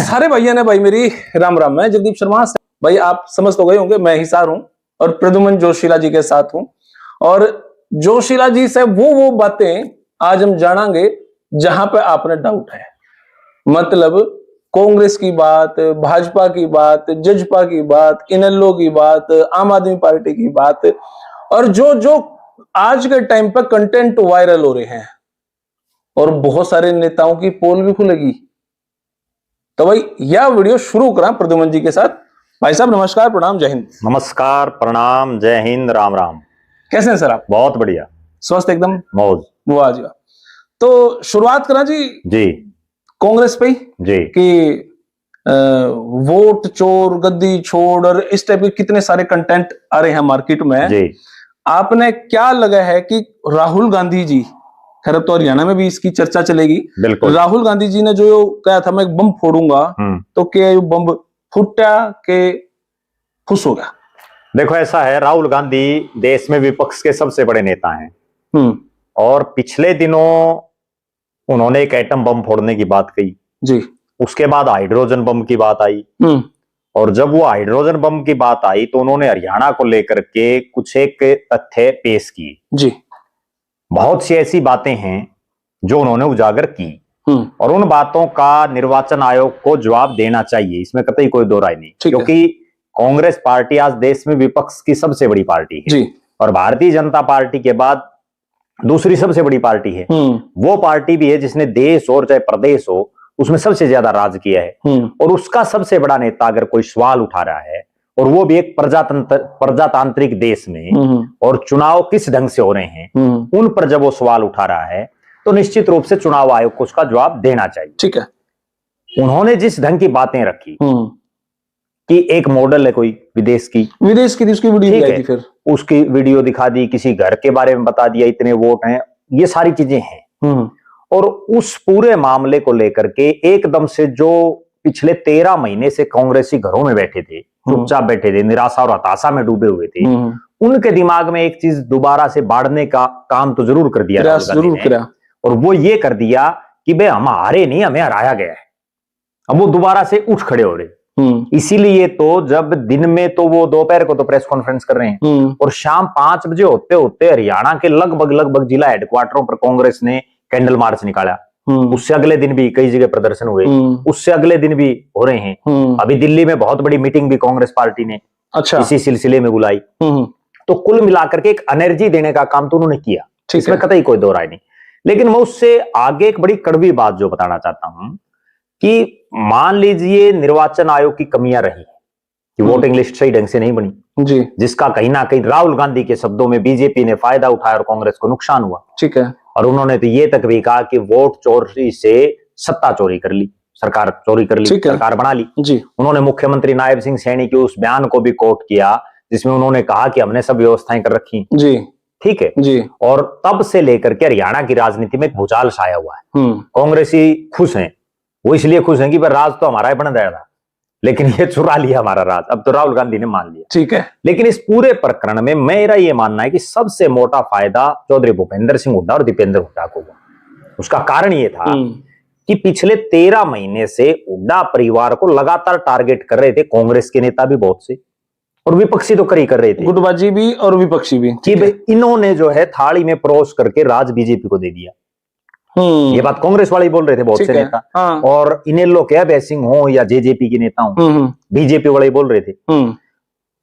सारे भैया ने भाई मेरी राम राम। मैं जगदीप शर्मा से भाई, आप समझ तो गए होंगे मैं हिसार हूं और प्रद्युमन जोशीला जी के साथ हूं। और जोशीला जी से वो बातें आज हम जानेंगे जहां पे आपने डाउट है। मतलब कांग्रेस की बात, भाजपा की बात, जजपा की बात, इनेलो की बात, आम आदमी पार्टी की बात, और जो जो आज के टाइम पे कंटेंट वायरल हो रहे हैं, और बहुत सारे नेताओं की पोल भी खुलेगी। तो भाई यह वीडियो शुरू करा प्रद्युमन जी के साथ। भाई साहब नमस्कार, प्रणाम, जय हिंद। नमस्कार, प्रणाम, जय हिंद, राम राम। कैसे हैं सर आप? बहुत बढ़िया, स्वस्थ एकदम, मौज। वाह जी वाह। तो शुरुआत करा जी कांग्रेस पे जी कि वोट चोर, गद्दी छोड़ और इस टाइप के कितने सारे कंटेंट आ रहे हैं मार्केट में जी। आपने क्या लगा है कि राहुल गांधी जी, खैर तो हरियाणा में भी इसकी चर्चा चलेगी, बिल्कुल। राहुल गांधी जी ने जो कहा था मैं एक बम फोड़ूंगा, तो क्या ये बम फूटा के खुश हो गया? देखो ऐसा है, राहुल गांधी देश में विपक्ष के सबसे बड़े नेता हैं और पिछले दिनों उन्होंने एक एटम बम फोड़ने की बात कही जी। उसके बाद हाइड्रोजन बम की बात आई, और जब वो हाइड्रोजन बम की बात आई तो उन्होंने हरियाणा को लेकर के कुछ एक तथ्य पेश किए जी। बहुत सी ऐसी बातें हैं जो उन्होंने उजागर की और उन बातों का निर्वाचन आयोग को जवाब देना चाहिए, इसमें कतई कोई दो राय नहीं। क्योंकि कांग्रेस पार्टी आज देश में विपक्ष की सबसे बड़ी पार्टी है जी। और भारतीय जनता पार्टी के बाद दूसरी सबसे बड़ी पार्टी है। वो पार्टी भी है जिसने देश और चाहे प्रदेश हो उसमें सबसे ज्यादा राज किया है, और उसका सबसे बड़ा नेता अगर कोई सवाल उठा रहा है, और वो भी एक प्रजातांत्रिक देश में, और चुनाव किस ढंग से हो रहे हैं उन पर जब वो सवाल उठा रहा है, तो निश्चित रूप से चुनाव आयोग को उसका जवाब देना चाहिए। ठीक है। उन्होंने जिस ढंग की बातें रखी कि एक मॉडल है कोई विदेश की उसकी वीडियो दिखाई थी, फिर उसकी वीडियो दिखा दी, किसी घर के बारे में बता दिया, इतने वोट हैं, ये सारी चीजें हैं। और उस पूरे मामले को लेकर के एकदम से जो पिछले 13 महीने से कांग्रेसी घरों में बैठे थे, चुपचाप बैठे थे, निराशा और हताशा में डूबे हुए थे, उनके दिमाग में एक चीज दोबारा से बाढ़ने का काम तो जरूर कर दिया, जरूर किया। और वो ये कर दिया कि भाई हम हारे नहीं, हमें हराया गया है। अब वो दोबारा से उठ खड़े हो रहे। इसीलिए तो जब दिन में तो वो दोपहर को तो प्रेस कॉन्फ्रेंस कर रहे हैं, और शाम 5 बजे होते होते हरियाणा के लगभग जिला हेडक्वार्टरों पर कांग्रेस ने कैंडल मार्च निकाला। उससे अगले दिन भी कई जगह प्रदर्शन हुए, उससे अगले दिन भी हो रहे हैं। अभी दिल्ली में बहुत बड़ी मीटिंग भी कांग्रेस पार्टी ने इसी सिलसिले में बुलाई। तो कुल मिलाकर के एक एनर्जी देने का काम तो उन्होंने किया, इसमें कतई कोई दो राय नहीं। लेकिन मैं उससे आगे एक बड़ी कड़वी बात जो बताना चाहता हूं कि मान लीजिए निर्वाचन आयोग की कमियां रही कि वोटिंग लिस्ट सही ढंग से नहीं बनी जी, जिसका कहीं ना कहीं राहुल गांधी के शब्दों में बीजेपी ने फायदा उठाया और कांग्रेस को नुकसान हुआ। ठीक है। और उन्होंने तो ये तक भी कहा कि वोट चोरी से सत्ता चोरी कर ली, सरकार चोरी कर ली, सरकार बना ली जी। उन्होंने मुख्यमंत्री नायब सिंह सैनी के उस बयान को भी कोट किया जिसमें उन्होंने कहा कि हमने सब व्यवस्थाएं कर रखी जी। ठीक है जी। और तब से लेकर के हरियाणा की राजनीति में एक भूचाल छाया हुआ है। कांग्रेसी खुश हैं, वो इसलिए खुश हैं कि राज तो हमारा ही बन गया था, लेकिन ये चुरा लिया हमारा राज, अब तो राहुल गांधी ने मान लिया। ठीक है। लेकिन इस पूरे प्रकरण में मेरा ये मानना है कि सबसे मोटा फायदा चौधरी भूपेंद्र सिंह हुड्डा और दीपेंद्र हुड्डा को हुआ। उसका कारण ये था कि पिछले 13 महीने से हुड्डा परिवार को लगातार टारगेट कर रहे थे कांग्रेस के नेता भी बहुत से, और विपक्षी तो कर रहे थे, गुटबाजी भी और विपक्षी भी, कि इन्होंने जो है थाली में परोस करके राज बीजेपी को दे दिया। ये बात कांग्रेस वाले बोल रहे थे बहुत से नेता। हाँ। और इनेलो के अभय सिंह हो या जेजेपी के नेता हो, बीजेपी वाले बोल रहे थे।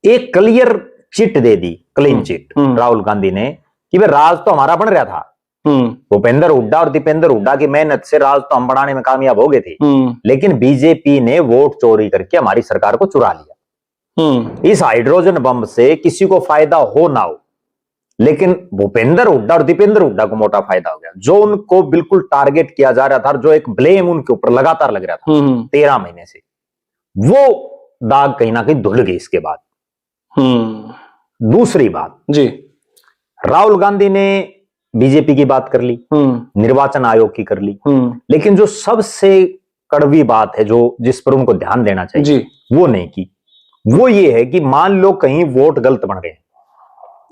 एक क्लियर चिट दे दी, क्लीन चिट राहुल गांधी ने कि भाई राज तो हमारा बन रहा था, भूपेंद्र हुड्डा और दीपेंद्र हुड्डा की मेहनत से राज तो हम बनाने में कामयाब हो गए थे, लेकिन बीजेपी ने वोट चोरी करके हमारी सरकार को चुरा लिया। इस हाइड्रोजन बम से किसी को फायदा हो ना हो, लेकिन भूपेंद्र हुड्डा और दीपेंद्र हुड्डा को मोटा फायदा हो गया। जो उनको बिल्कुल टारगेट किया जा रहा था, जो एक ब्लेम उनके ऊपर लगातार लग रहा था 13 महीने से, वो दाग कहीं ना कहीं धुल गई इसके बाद। दूसरी बात जी, राहुल गांधी ने बीजेपी की बात कर ली, निर्वाचन आयोग की कर ली, लेकिन जो सबसे कड़वी बात है जो जिस पर उनको ध्यान देना चाहिए जी, वो नहीं की। वो ये है कि मान लो कहीं वोट गलत बन रहे हैं,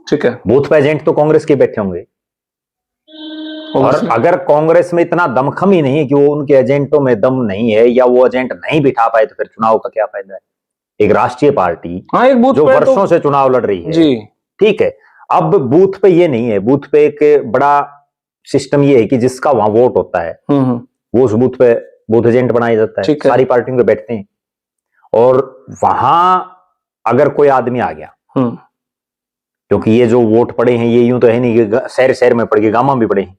ठीक है, बूथ पे एजेंट तो कांग्रेस के बैठे होंगे, और अगर कांग्रेस में इतना दमखम ही नहीं है कि वो उनके एजेंटों में दम नहीं है या वो एजेंट नहीं बिठा पाए तो फिर चुनाव का क्या फायदा है। एक राष्ट्रीय पार्टी एक बूथ जो वर्षों से चुनाव लड़ रही है जी, ठीक है, अब बूथ पे ये नहीं है, बूथ पे एक बड़ा सिस्टम ये है कि जिसका वहां वोट होता है वो उस बूथ पे बूथ एजेंट बनाया जाता है, सारी पार्टियों पे बैठते हैं और वहां अगर कोई आदमी आ गया, क्योंकि ये जो वोट पड़े हैं ये यूं तो है नहीं कि शहर शहर में पड़ गए, गामा भी पड़े हैं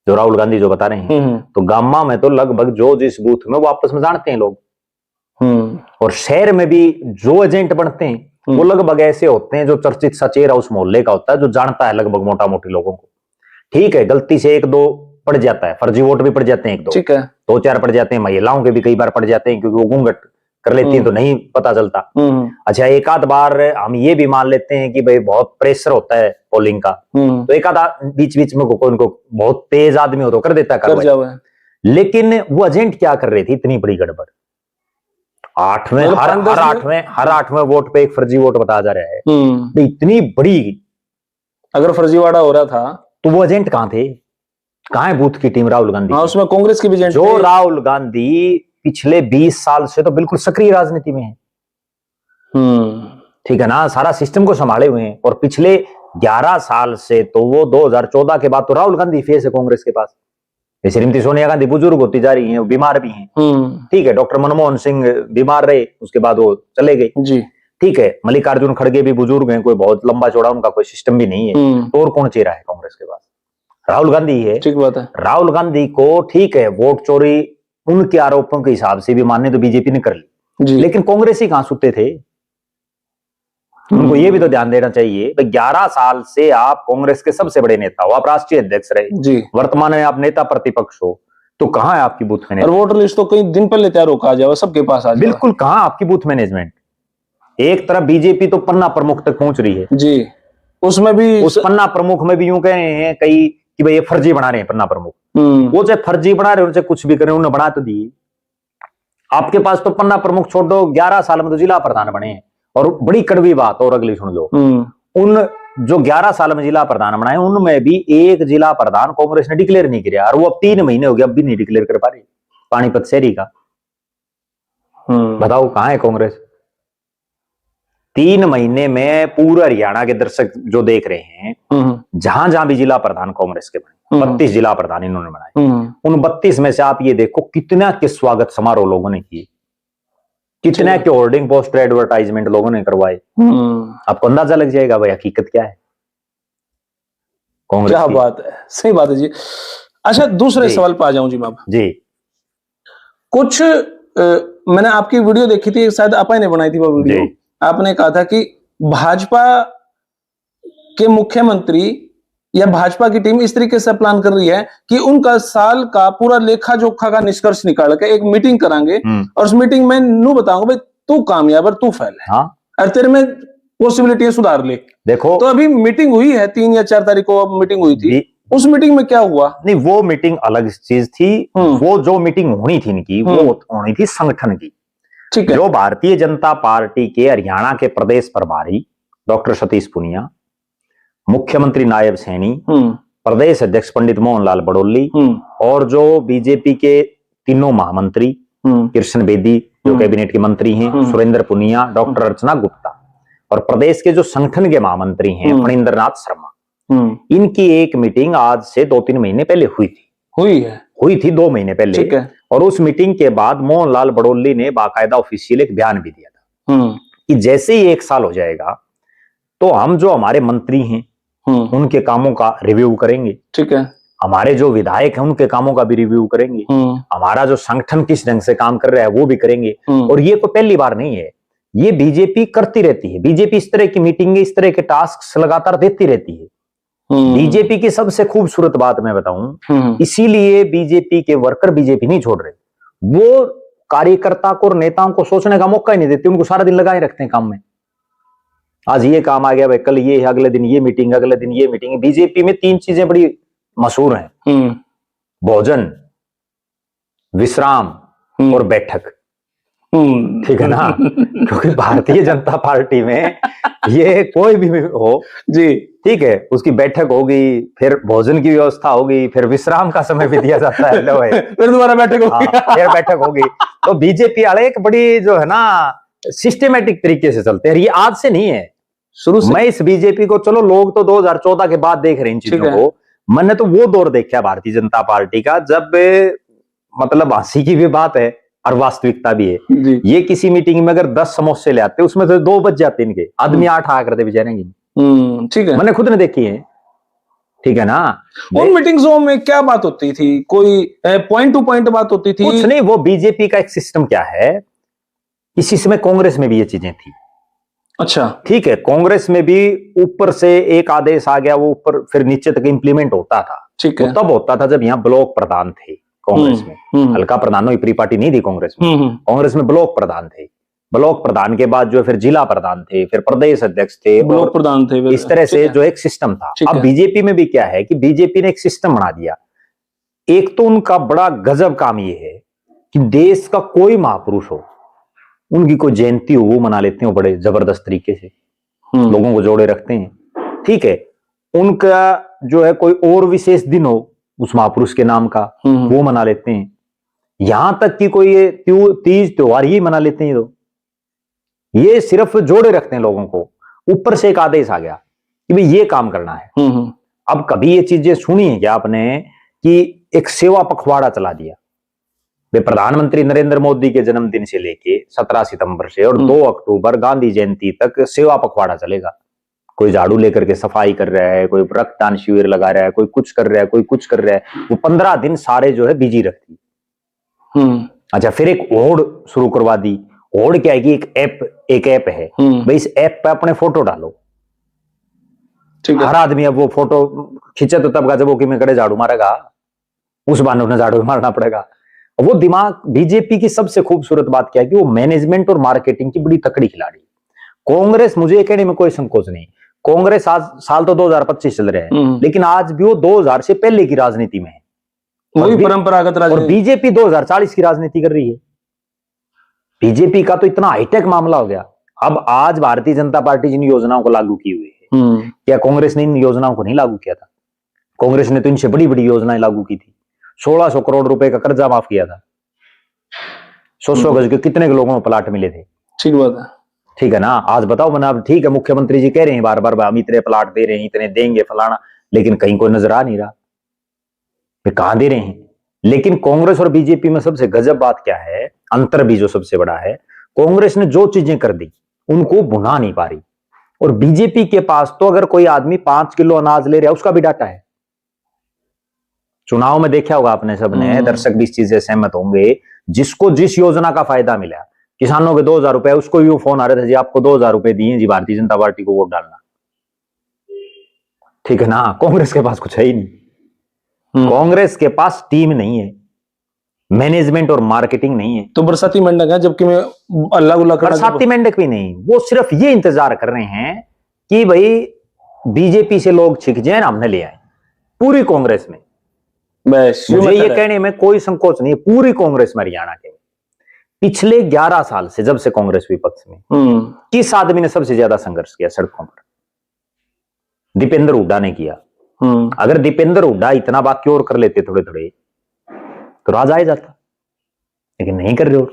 जो राहुल गांधी जो बता रहे हैं, तो गामा में तो लगभग जो जिस बूथ में वो आपस में जानते हैं लोग, और शहर में भी जो एजेंट बनते हैं वो लगभग ऐसे होते हैं जो चर्चित सचेरा उस मोहल्ले का होता है, जो जानता है लगभग मोटा मोटी लोगों को। ठीक है, गलती से एक दो पड़ जाता है, फर्जी वोट भी पड़ जाते हैं एक दो, ठीक है, दो चार पड़ जाते हैं, महिलाओं के भी कई बार पड़ जाते हैं क्योंकि वो घूंघट कर लेती हैं तो नहीं पता चलता। अच्छा, एक आध बार हम ये भी मान लेते हैं कि भाई बहुत प्रेशर होता है पोलिंग का, तो एक आध बीच बीच में उनको बहुत तेज आदमी हो तो कर देता है, लेकिन वो एजेंट क्या कर रही थी, इतनी बड़ी गड़बड़, हर आठवें वोट पे एक फर्जी वोट बताया जा रहा है, तो इतनी बड़ी अगर फर्जीवाड़ा हो रहा था तो वो एजेंट कहां थे, कहां है बूथ की टीम राहुल गांधी? उसमें कांग्रेस की भी एजेंट जो राहुल गांधी पिछले 20 साल से तो बिल्कुल सक्रिय राजनीति में है, ठीक है ना, सारा सिस्टम को संभाले हुए हैं, और पिछले 11 साल से तो वो 2014 के बाद तो राहुल गांधी फेस है कांग्रेस के पास। श्रीमती सोनिया गांधी बुजुर्ग होती जा रही हैं, बीमार भी हैं, ठीक है, डॉक्टर मनमोहन सिंह बीमार रहे, उसके बाद वो चले गए जी, ठीक है, मल्लिकार्जुन खड़गे भी बुजुर्ग हैं, कोई बहुत लंबा चौड़ा उनका कोई सिस्टम भी नहीं है, तो और कौन चेहरा है कांग्रेस के पास? राहुल गांधी है, ठीक बात है। राहुल गांधी को ठीक है वोट चोरी उनके आरोपों के हिसाब से भी मानने तो बीजेपी ने कर ली, लेकिन कांग्रेस ही कहां सुते थे, उनको ये भी तो ध्यान देना चाहिए। 11 साल से आप कांग्रेस के सबसे बड़े नेता हो, आप राष्ट्रीय अध्यक्ष रहे जी, वर्तमान में आप नेता प्रतिपक्ष हो, तो कहां है आपकी बूथ मैनेजमेंट? और वोटर लिस्ट तो कई दिन पहले तैयार होकर आ जाए, सबके पास आ जाए, बिल्कुल, कहां आपकी बूथ मैनेजमेंट? एक तरफ बीजेपी तो पन्ना प्रमुख तक पहुंच रही है जी, उसमें भी उस पन्ना प्रमुख में भी यूं कह रहे हैं कई कि भाई ये फर्जी बना रहे हैं पन्ना प्रमुख, वो चाहे फर्जी बना रहे हैं उनसे कुछ भी करें, उन्होंने बना तो दिए। आपके पास तो पन्ना प्रमुख छोड़ दो, 11 साल में तो जिला प्रधान बने हैं, और बड़ी कड़वी बात और अगली सुन लो, उन जो 11 साल में जिला प्रधान बनाए उनमें भी एक जिला प्रधान कांग्रेस ने डिक्लेयर नहीं किया, और वो अब 3 महीने हो गए अब भी नहीं डिक्लेयर कर पा रही, पानीपत शहरी का। बताओ कहां है कांग्रेस? 3 महीने में पूरा हरियाणा के दर्शक जो देख रहे हैं, जहां जहां भी जिला प्रधान कांग्रेस के बने, 32 जिला प्रधान इन्होंने बनाए, उन 32 में से आप ये देखो कितना के स्वागत समारोह लोगों ने किए, कितना के होर्डिंग पोस्टर एडवर्टाइजमेंट लोगों ने करवाए, आपको अंदाजा लग जाएगा भाई हकीकत क्या है कांग्रेस। क्या बात है, सही बात है जी। अच्छा, दूसरे सवाल पर आ जाऊं जी मैं जी। कुछ मैंने आपकी वीडियो देखी थी, शायद आपा ने बनाई थी वो वीडियो, आपने कहा था कि भाजपा के मुख्यमंत्री या भाजपा की टीम इस तरीके से प्लान कर रही है कि उनका साल का पूरा लेखा जोखा का निष्कर्ष निकाल के एक मीटिंग करांगे, और उस मीटिंग में नू बताऊंगा भाई तू कामयाब और तू फेल है, और तेरे में पॉसिबिलिटी सुधार ले। देखो, तो अभी मीटिंग हुई है 3 या 4 तारीख को मीटिंग हुई थी, उस मीटिंग में क्या हुआ? नहीं, वो मीटिंग अलग चीज थी, वो जो मीटिंग होनी थी इनकी वो होनी थी संगठन की, ठीक है, जो भारतीय जनता पार्टी के हरियाणा के प्रदेश प्रभारी डॉक्टर सतीश पुनिया, मुख्यमंत्री नायब सैनी, प्रदेश अध्यक्ष पंडित मोहनलाल बड़ोली, और जो बीजेपी के तीनों महामंत्री, कृष्ण बेदी जो कैबिनेट के मंत्री हैं, सुरेंद्र पुनिया, डॉक्टर अर्चना गुप्ता, और प्रदेश के जो संगठन के महामंत्री हैं फणींद्र नाथ शर्मा, इनकी एक मीटिंग आज से 2-3 महीने पहले हुई थी 2 महीने पहले, ठीक है, और उस मीटिंग के बाद मोहनलाल बड़ोली ने बाकायदा ऑफिशियल एक बयान भी दिया था कि जैसे ही 1 साल हो जाएगा तो हम जो हमारे मंत्री हैं उनके कामों का रिव्यू करेंगे, ठीक है, हमारे जो विधायक हैं उनके कामों का भी रिव्यू करेंगे, हमारा जो संगठन किस ढंग से काम कर रहा है वो भी करेंगे। और ये कोई पहली बार नहीं है, ये बीजेपी करती रहती है, बीजेपी इस तरह की मीटिंग, इस तरह के टास्क लगातार देती रहती है। बीजेपी की सबसे खूबसूरत बात मैं बताऊं, इसीलिए बीजेपी के वर्कर बीजेपी नहीं छोड़ रहे, वो कार्यकर्ता को और नेताओं को सोचने का मौका ही नहीं देते, उनको सारा दिन लगाए रखते हैं काम में। आज ये काम आ गया भाई, कल ये है, अगले दिन ये मीटिंग, अगले दिन ये मीटिंग। बीजेपी में 3 चीजें बड़ी मशहूर हैं, भोजन, विश्राम और बैठक। ठीक है ना, क्योंकि भारतीय जनता पार्टी में ये कोई भी हो जी, ठीक है, उसकी बैठक होगी, फिर भोजन की व्यवस्था होगी, फिर विश्राम का समय भी दिया जाता है, लो है फिर दोबारा बैठक होगी। फिर बैठक होगी। तो बीजेपी वाले एक बड़ी जो है ना सिस्टमेटिक तरीके से चलते हैं, ये आज से नहीं है, शुरू से। मैं इस बीजेपी को, चलो लोग तो 2014 के बाद देख रहे हैं इन चीजों को, मैंने तो वो दौर देखा भारतीय जनता पार्टी का जब मतलब हंसी की भी बात है और वास्तविकता भी है जी। ये किसी मीटिंग में अगर 10 समोसे ले आते उसमें तो 2 बच जाते इनके, आदमी 8 आ करते बेचारे। ठीक है, मैंने खुद ने देखी है, ठीक है ना। उन मीटिंग्सों में क्या बात होती थी? कोई पॉइंट टू पॉइंट बात होती थी? कुछ नहीं, वो बीजेपी का एक सिस्टम क्या है, इसी समय कांग्रेस में भी ये चीजें थी। अच्छा, ठीक है, कांग्रेस में भी ऊपर से एक आदेश आ गया, वो ऊपर फिर नीचे तक इंप्लीमेंट होता था। ठीक वो है। तब होता था जब यहाँ ब्लॉक प्रधान थे कांग्रेस में, हल्का प्रधानों की प्री पार्टी नहीं थी कांग्रेस में, कांग्रेस में ब्लॉक प्रधान थे। ब्लॉक प्रधान के बाद जो फिर जिला प्रधान थे, फिर प्रदेश अध्यक्ष थे, ब्लॉक प्रधान थे, इस तरह से जो एक सिस्टम था। ठीक अब है। बीजेपी में भी क्या है कि बीजेपी ने एक सिस्टम बना दिया। एक तो उनका बड़ा गजब काम ये है कि देश का कोई महापुरुष हो, उनकी कोई जयंती हो, वो मना लेते हो बड़े जबरदस्त तरीके से, लोगों को जोड़े रखते हैं। ठीक है, उनका जो है कोई और विशेष दिन हो उस महापुरुष के नाम का, वो मना लेते हैं। यहां तक कि कोई ये तीज त्योहार ही मना लेते हैं। तो ये सिर्फ जोड़े रखते हैं लोगों को। ऊपर से एक आदेश आ गया कि भाई ये काम करना है। अब कभी ये चीजें सुनी है क्या आपने कि एक सेवा पखवाड़ा चला दिया? वे प्रधानमंत्री नरेंद्र मोदी के जन्मदिन से लेके 17 सितंबर से और 2 अक्टूबर गांधी जयंती तक सेवा पखवाड़ा चलेगा। कोई झाड़ू लेकर के सफाई कर रहा है, कोई रक्तदान शिविर लगा रहा है, कोई कुछ कर रहा है, कोई कुछ कर रहा है। वो 15 दिन सारे जो है बिजी रखती। अच्छा, फिर एक होड़ शुरू करवा दी। होड़ क्या है कि एक ऐप है भाई, इस ऐप पे अपने फोटो डालो। हर आदमी अब वो फोटो खींचे तो तब जब वो कि मैं करे झाड़ू मारेगा, उस बहाने उन्हें झाड़ू मारना पड़ेगा। वो दिमाग बीजेपी की सबसे खूबसूरत बात क्या है कि वो मैनेजमेंट और मार्केटिंग की बड़ी तकड़ी खिलाड़ी। कांग्रेस, मुझे कहने में कोई संकोच नहीं, कांग्रेस आज साल तो 2025 चल रहे हैं, लेकिन आज भी वो 2000 से पहले की राजनीति में है, वही परंपरागत राजनीति। और बीजेपी 2040 की राजनीति कर रही है। बीजेपी का तो इतना हाईटेक मामला हो गया। अब आज भारतीय जनता पार्टी जिन योजनाओं को लागू की हुई है, क्या कांग्रेस ने इन योजनाओं को नहीं लागू किया था? कांग्रेस ने तो इनसे बड़ी बड़ी योजनाएं लागू की थी। 1600 करोड़ रुपए का कर्जा माफ किया था। 100 गज के कितने के लोगों को प्लाट मिले थे? ठीक बात है, ठीक है ना। आज बताओ मना, ठीक है मुख्यमंत्री जी कह रहे हैं बार बार हम इतने प्लाट दे रहे हैं, इतने देंगे फलाना, लेकिन कहीं कोई नजर आ नहीं रहा वे कहां दे रहे हैं। लेकिन कांग्रेस और बीजेपी में सबसे गजब बात क्या है, अंतर भी जो सबसे बड़ा है, कांग्रेस ने जो चीजें कर दी उनको भुना नहीं पा रही, और बीजेपी के पास तो अगर कोई आदमी 5 किलो अनाज ले रहा है उसका भी डाटा है। चुनाव में देखा होगा आपने सबने, दर्शक भी इस चीज से सहमत होंगे, जिसको जिस योजना का फायदा मिला, किसानों के 2000 रुपए, उसको भी वो फोन आ रहे थे जी आपको 2000 रुपए दिए जी, भारतीय जनता पार्टी को वोट डालना। ठीक है ना। कांग्रेस के पास कुछ है ही नहीं। कांग्रेस के पास टीम नहीं है, मैनेजमेंट और मार्केटिंग नहीं है। तो बरसाती मेंढक है, जबकि मैं अल्लाह गुल्ला बरसाती मेंढक भी नहीं, वो सिर्फ ये इंतजार कर रहे हैं कि भाई बीजेपी से लोग छिक जाए, हमने ले आए। पूरी कांग्रेस में, मुझे ये कहने में कोई संकोच नहीं है, पूरी कांग्रेस में हरियाणा के पिछले 11 साल से, जब से कांग्रेस विपक्ष में, किस आदमी ने सबसे ज्यादा संघर्ष किया सड़कों पर? दीपेंद्र हुड्डा ने किया। अगर दीपेंद्र हुड्डा इतना बाकी और कर लेते थोड़े थोड़े तो राज आ जाता, लेकिन नहीं कर रहे हो।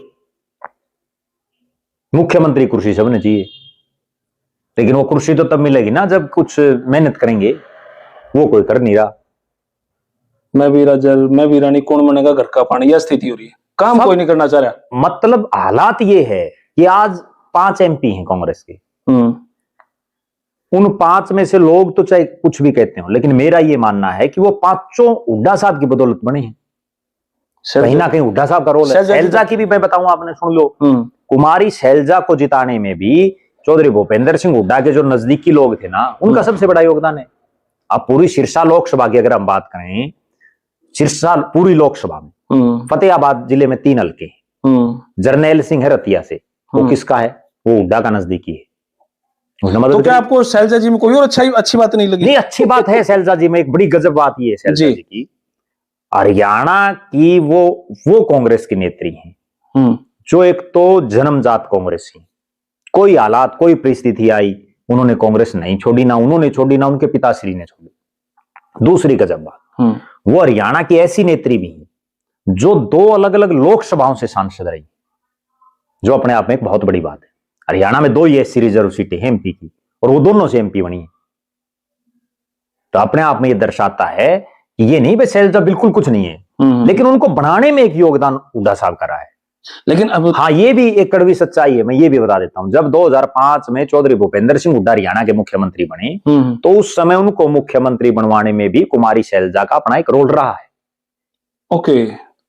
मुख्यमंत्री कुर्सी सबने चाहिए, लेकिन वो कुर्सी तो तब मिलेगी ना जब कुछ मेहनत करेंगे, वो कोई कर नहीं रहा। मैं भी जल, मैं भी रानी, कौन बनेगा घर का पानी, यह स्थिति हो रही है, काम कोई नहीं करना चाह रहा। मतलब हालात ये है कि आज 5 एमपी हैं कांग्रेस के, उन 5 में से लोग तो चाहे कुछ भी कहते हो, लेकिन मेरा ये मानना है कि वो 5 हुड्डा साहब की बदौलत बने हैं। कहीं ना कहीं हुड्डा साहब का रोल है। शैलजा की भी मैं बताऊं, आपने सुन लो, कुमारी शैलजा को जिताने में भी चौधरी भूपेंद्र सिंह हुड्डा के जो नजदीकी लोग थे ना, उनका सबसे बड़ा योगदान है। अब पूरी सिरसा लोकसभा की अगर हम बात करें, सिरसा पूरी लोकसभा में फतेहाबाद जिले में 3 हल्के, जरनैल सिंह है रतिया से, वो किसका है? वो हुड्डा का नजदीकी है। तो क्या आपको शैलजा जी में कोई और अच्छी बात नहीं लगी? नहीं, अच्छी बात है शैलजा जी में। एक बड़ी गजब बात ये है शैलजा जी की, हरियाणा की वो कांग्रेस की नेत्री हैं जो एक तो जन्मजात कांग्रेसी, कोई हालात कोई परिस्थिति आई उन्होंने कांग्रेस नहीं छोड़ी, ना उन्होंने छोड़ी ना उनके पिताश्री ने छोड़ी। दूसरी गजब बात, वो हरियाणा की ऐसी नेत्री भी है जो 2 अलग अलग लोकसभाओं से सांसद रही, जो अपने आप में एक बहुत बड़ी बात है। हरियाणा में 2 ही ऐसी रिजर्व सीटें हैं एमपी की, और वो दोनों से एमपी बनी है। तो अपने आप में ये दर्शाता है कि ये नहीं भाई शैलजा बिल्कुल कुछ नहीं है, लेकिन उनको बनाने में एक योगदान हुड्डा साहब का रहा है। लेकिन अब हाँ, ये भी एक कड़वी सच्चाई है, मैं ये भी बता देता हूं। जब 2005 में चौधरी भूपेंद्र सिंह हुड्डा हरियाणा के मुख्यमंत्री बने, तो उस समय उनको मुख्यमंत्री बनवाने में भी कुमारी शैलजा का अपना एक रोल रहा है। ओके,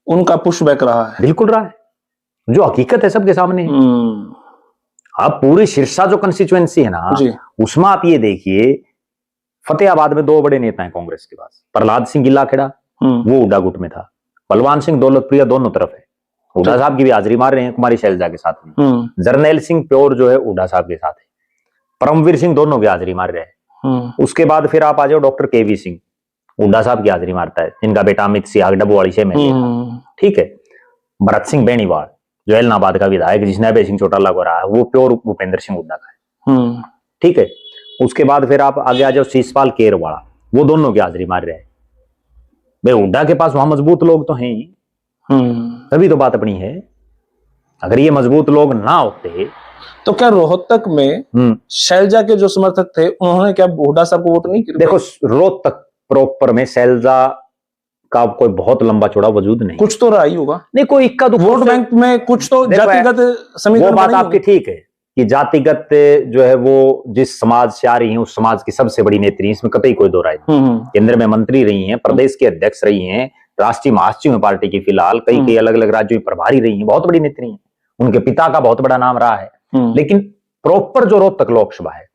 उनका पुशबैक रहा है, बिल्कुल रहा है, जो हकीकत है सबके सामने है। अब पूरी सिरसा जो कंस्टिट्यूएंसी है ना, उसमें आप ये देखिए, फतेहाबाद में 2 बड़े नेता हैं कांग्रेस के पास। प्रहलाद सिंह गिल्लाखेड़ा, वो हुड्डा गुट में था। बलवान सिंह दौलतप्रिया दोनों तरफ है, हुड्डा साहब की भी हाजिरी मार रहे हैं कुमारी शैलजा के साथ में। जरनैल सिंह प्योर जो है हुड्डा साहब के साथ है, परमवीर सिंह दोनों की हाजिरी मार रहे हैं। उसके बाद फिर आप आ जाओ डॉक्टर केवी सिंह, हुड्डा साहब की हाजिरी मारता है, जिनका बेटा अमित सिंह डबुवाड़ी से एमएलए था, ठीक है। भरत सिंह बेनीवाल जो एलनाबाद का विधायक, जिसने अभय सिंह चौटाला को रहा है, वो प्योर भूपेंद्र सिंह हुड्डा का है, ठीक है। उसके बाद फिर आप आगे आ जाओ शीशपाल केरवाड़ा, वो दोनों की हाजिरी मार रहे हैं। भाई हुड्डा के पास वहां मजबूत लोग तो हैं ही, तभी तो बात अपनी है। अगर ये मजबूत लोग ना होते तो क्या रोहतक में शैलजा के जो समर्थक थे उन्होंने क्या हुड्डा साहब को वोट नहीं किया? देखो, रोहतक प्रॉपर में शैलजा का कोई बहुत लंबा चौड़ा वजूद नहीं, कुछ तो रहा ही होगा, नहीं कोई इक्का दुक्का वोट बैंक में कुछ तो जातिगत समीकरण। वो बात आपकी ठीक है कि जातिगत जो है वो जिस समाज से आ रही है उस समाज की सबसे बड़ी नेत्री, इसमें कतई कोई दो राय नहीं। केंद्र में मंत्री रही हैं, प्रदेश के अध्यक्ष रही हैं, राष्ट्रीय महासचिव है पार्टी की, फिलहाल कई अलग अलग राज्यों में प्रभारी रही हैं, बहुत बड़ी नेत्री हैं, उनके पिता का बहुत बड़ा नाम रहा है। लेकिन प्रॉपर जो रोहतक लोकसभा है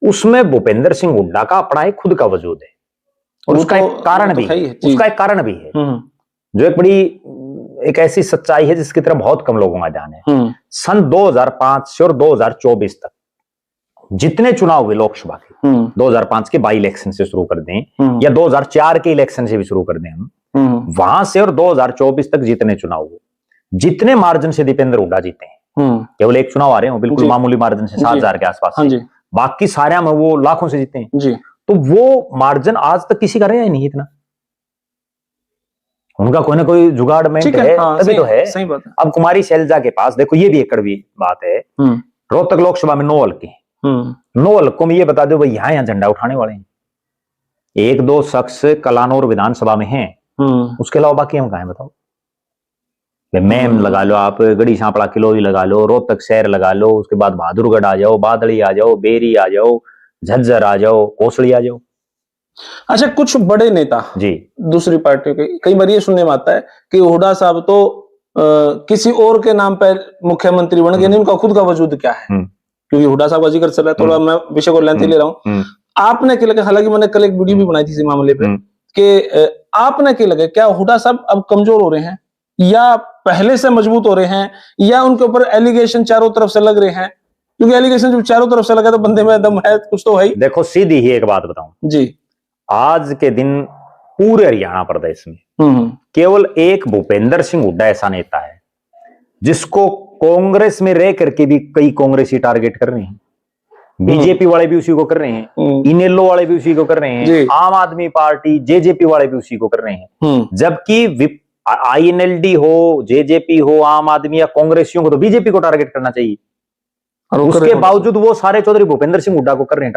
उसमें भूपेंद्र सिंह हुड्डा का अपना एक खुद का वजूद है, और उसका एक कारण भी है, उसका एक कारण भी है जो एक बड़ी एक ऐसी सच्चाई है जिसकी तरफ बहुत कम लोगों का ध्यान है। सन 2005 से और 2024 तक जितने चुनाव हुए लोकसभा के, 2005 के बाई इलेक्शन से शुरू कर दें या 2004 के इलेक्शन से भी शुरू कर दें हम, वहां से और 2024 तक जितने चुनाव हुए, जितने मार्जिन से दीपेंद्र हुड्डा जीते हैं, केवल एक चुनाव आ रहे हैं बिल्कुल मामूली मार्जिन से 7,000 के आसपास, बाकी सारे में वो लाखों से जीते हैं। तो वो मार्जिन आज तक किसी का रहा ही नहीं इतना, उनका कोई ना कोई जुगाड़ में है, तभी तो है। सही बात है। अब कुमारी शैलजा के पास देखो, ये भी एक कड़वी बात है, रोहतक लोकसभा में 9 हल्के, 9 हल्कों में ये बता दो भाई यहाँ झंडा उठाने वाले हैं 1-2 शख्स कलानौर विधानसभा में हैं, उसके अलावा बाकी हम कहाँ हैं बताओ। मैम लगा लो, आप गढ़ी सांपड़ा किलोई लगा लो, रोहतक शहर लगा लो, उसके बाद बहादुरगढ़ आ जाओ, बादली आ जाओ, बेरी आ जाओ, झज्जर आ जाओ, कोसड़ी आ जाओ। अच्छा, कुछ बड़े नेता जी दूसरी पार्टियों के, कई बार ये सुनने में आता है कि हुड्डा साहब तो किसी और के नाम पर मुख्यमंत्री बन गए, नहीं उनका खुद का वजूद क्या है, क्योंकि हुड्डा साहब का जिक्र चल रहा है, थोड़ा मैं विषय को लेंथी ले रहा हूँ। आपने क्या लगा, हालांकि मैंने कल एक वीडियो भी बनाई थी इस मामले पे, कि आपने क्या लगा, क्या हुड्डा साहब अब कमजोर हो रहे हैं या पहले से मजबूत हो रहे हैं, या उनके ऊपर एलिगेशन चारों तरफ से लग रहे हैं? क्योंकि एलिगेशन जब चारों तरफ से लगा तो बंदे में दम है, कुछ तो है ही। देखो सीधी ही एक बात बताऊं जी, आज के दिन पूरे हरियाणा प्रदेश में केवल एक भूपेंद्र सिंह हुड्डा ऐसा नेता है जिसको कांग्रेस में रह करके भी कई कांग्रेसी टारगेट कर रहे हैं, बीजेपी वाले भी उसी को कर रहे हैं, इनेलो वाले भी उसी को कर रहे हैं, आम आदमी पार्टी जेजेपी वाले भी उसी को कर रहे हैं, जबकि आईएनएलडी हो, जेजेपी हो, आम आदमी या कांग्रेसियों को तो बीजेपी को टारगेट करना चाहिए, और उसके बावजूद वो सारे चौधरी भूपेंद्र सिंह हुड्डा को कर रहे हैं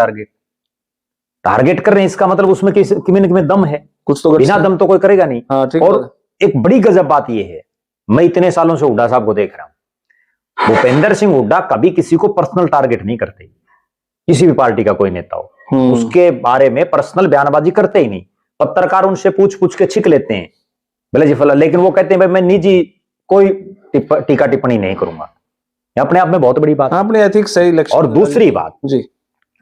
टारगेट कर रहे हैं। इसका मतलब उसमें किमें दम है, कुछ तो, बिना दम तो कोई करेगा नहीं। और एक बड़ी गजब बात यह है, मैं इतने सालों से हुड्डा साहब को देख रहा हूं, भूपेंद्र सिंह हुड्डा कभी किसी को पर्सनल टारगेट नहीं करते, किसी भी पार्टी का कोई नेता हो उसके बारे में पर्सनल बयानबाजी करते ही नहीं। पत्रकार उनसे पूछ पूछ के छिक लेते हैं भले जी फला, लेकिन वो कहते हैं भाई मैं निजी कोई टीका टिप्पणी नहीं करूंगा। अपने आप में बहुत बड़ी बात, अपने एथिक्स सही लक्ष्य। और दूसरी बात जी,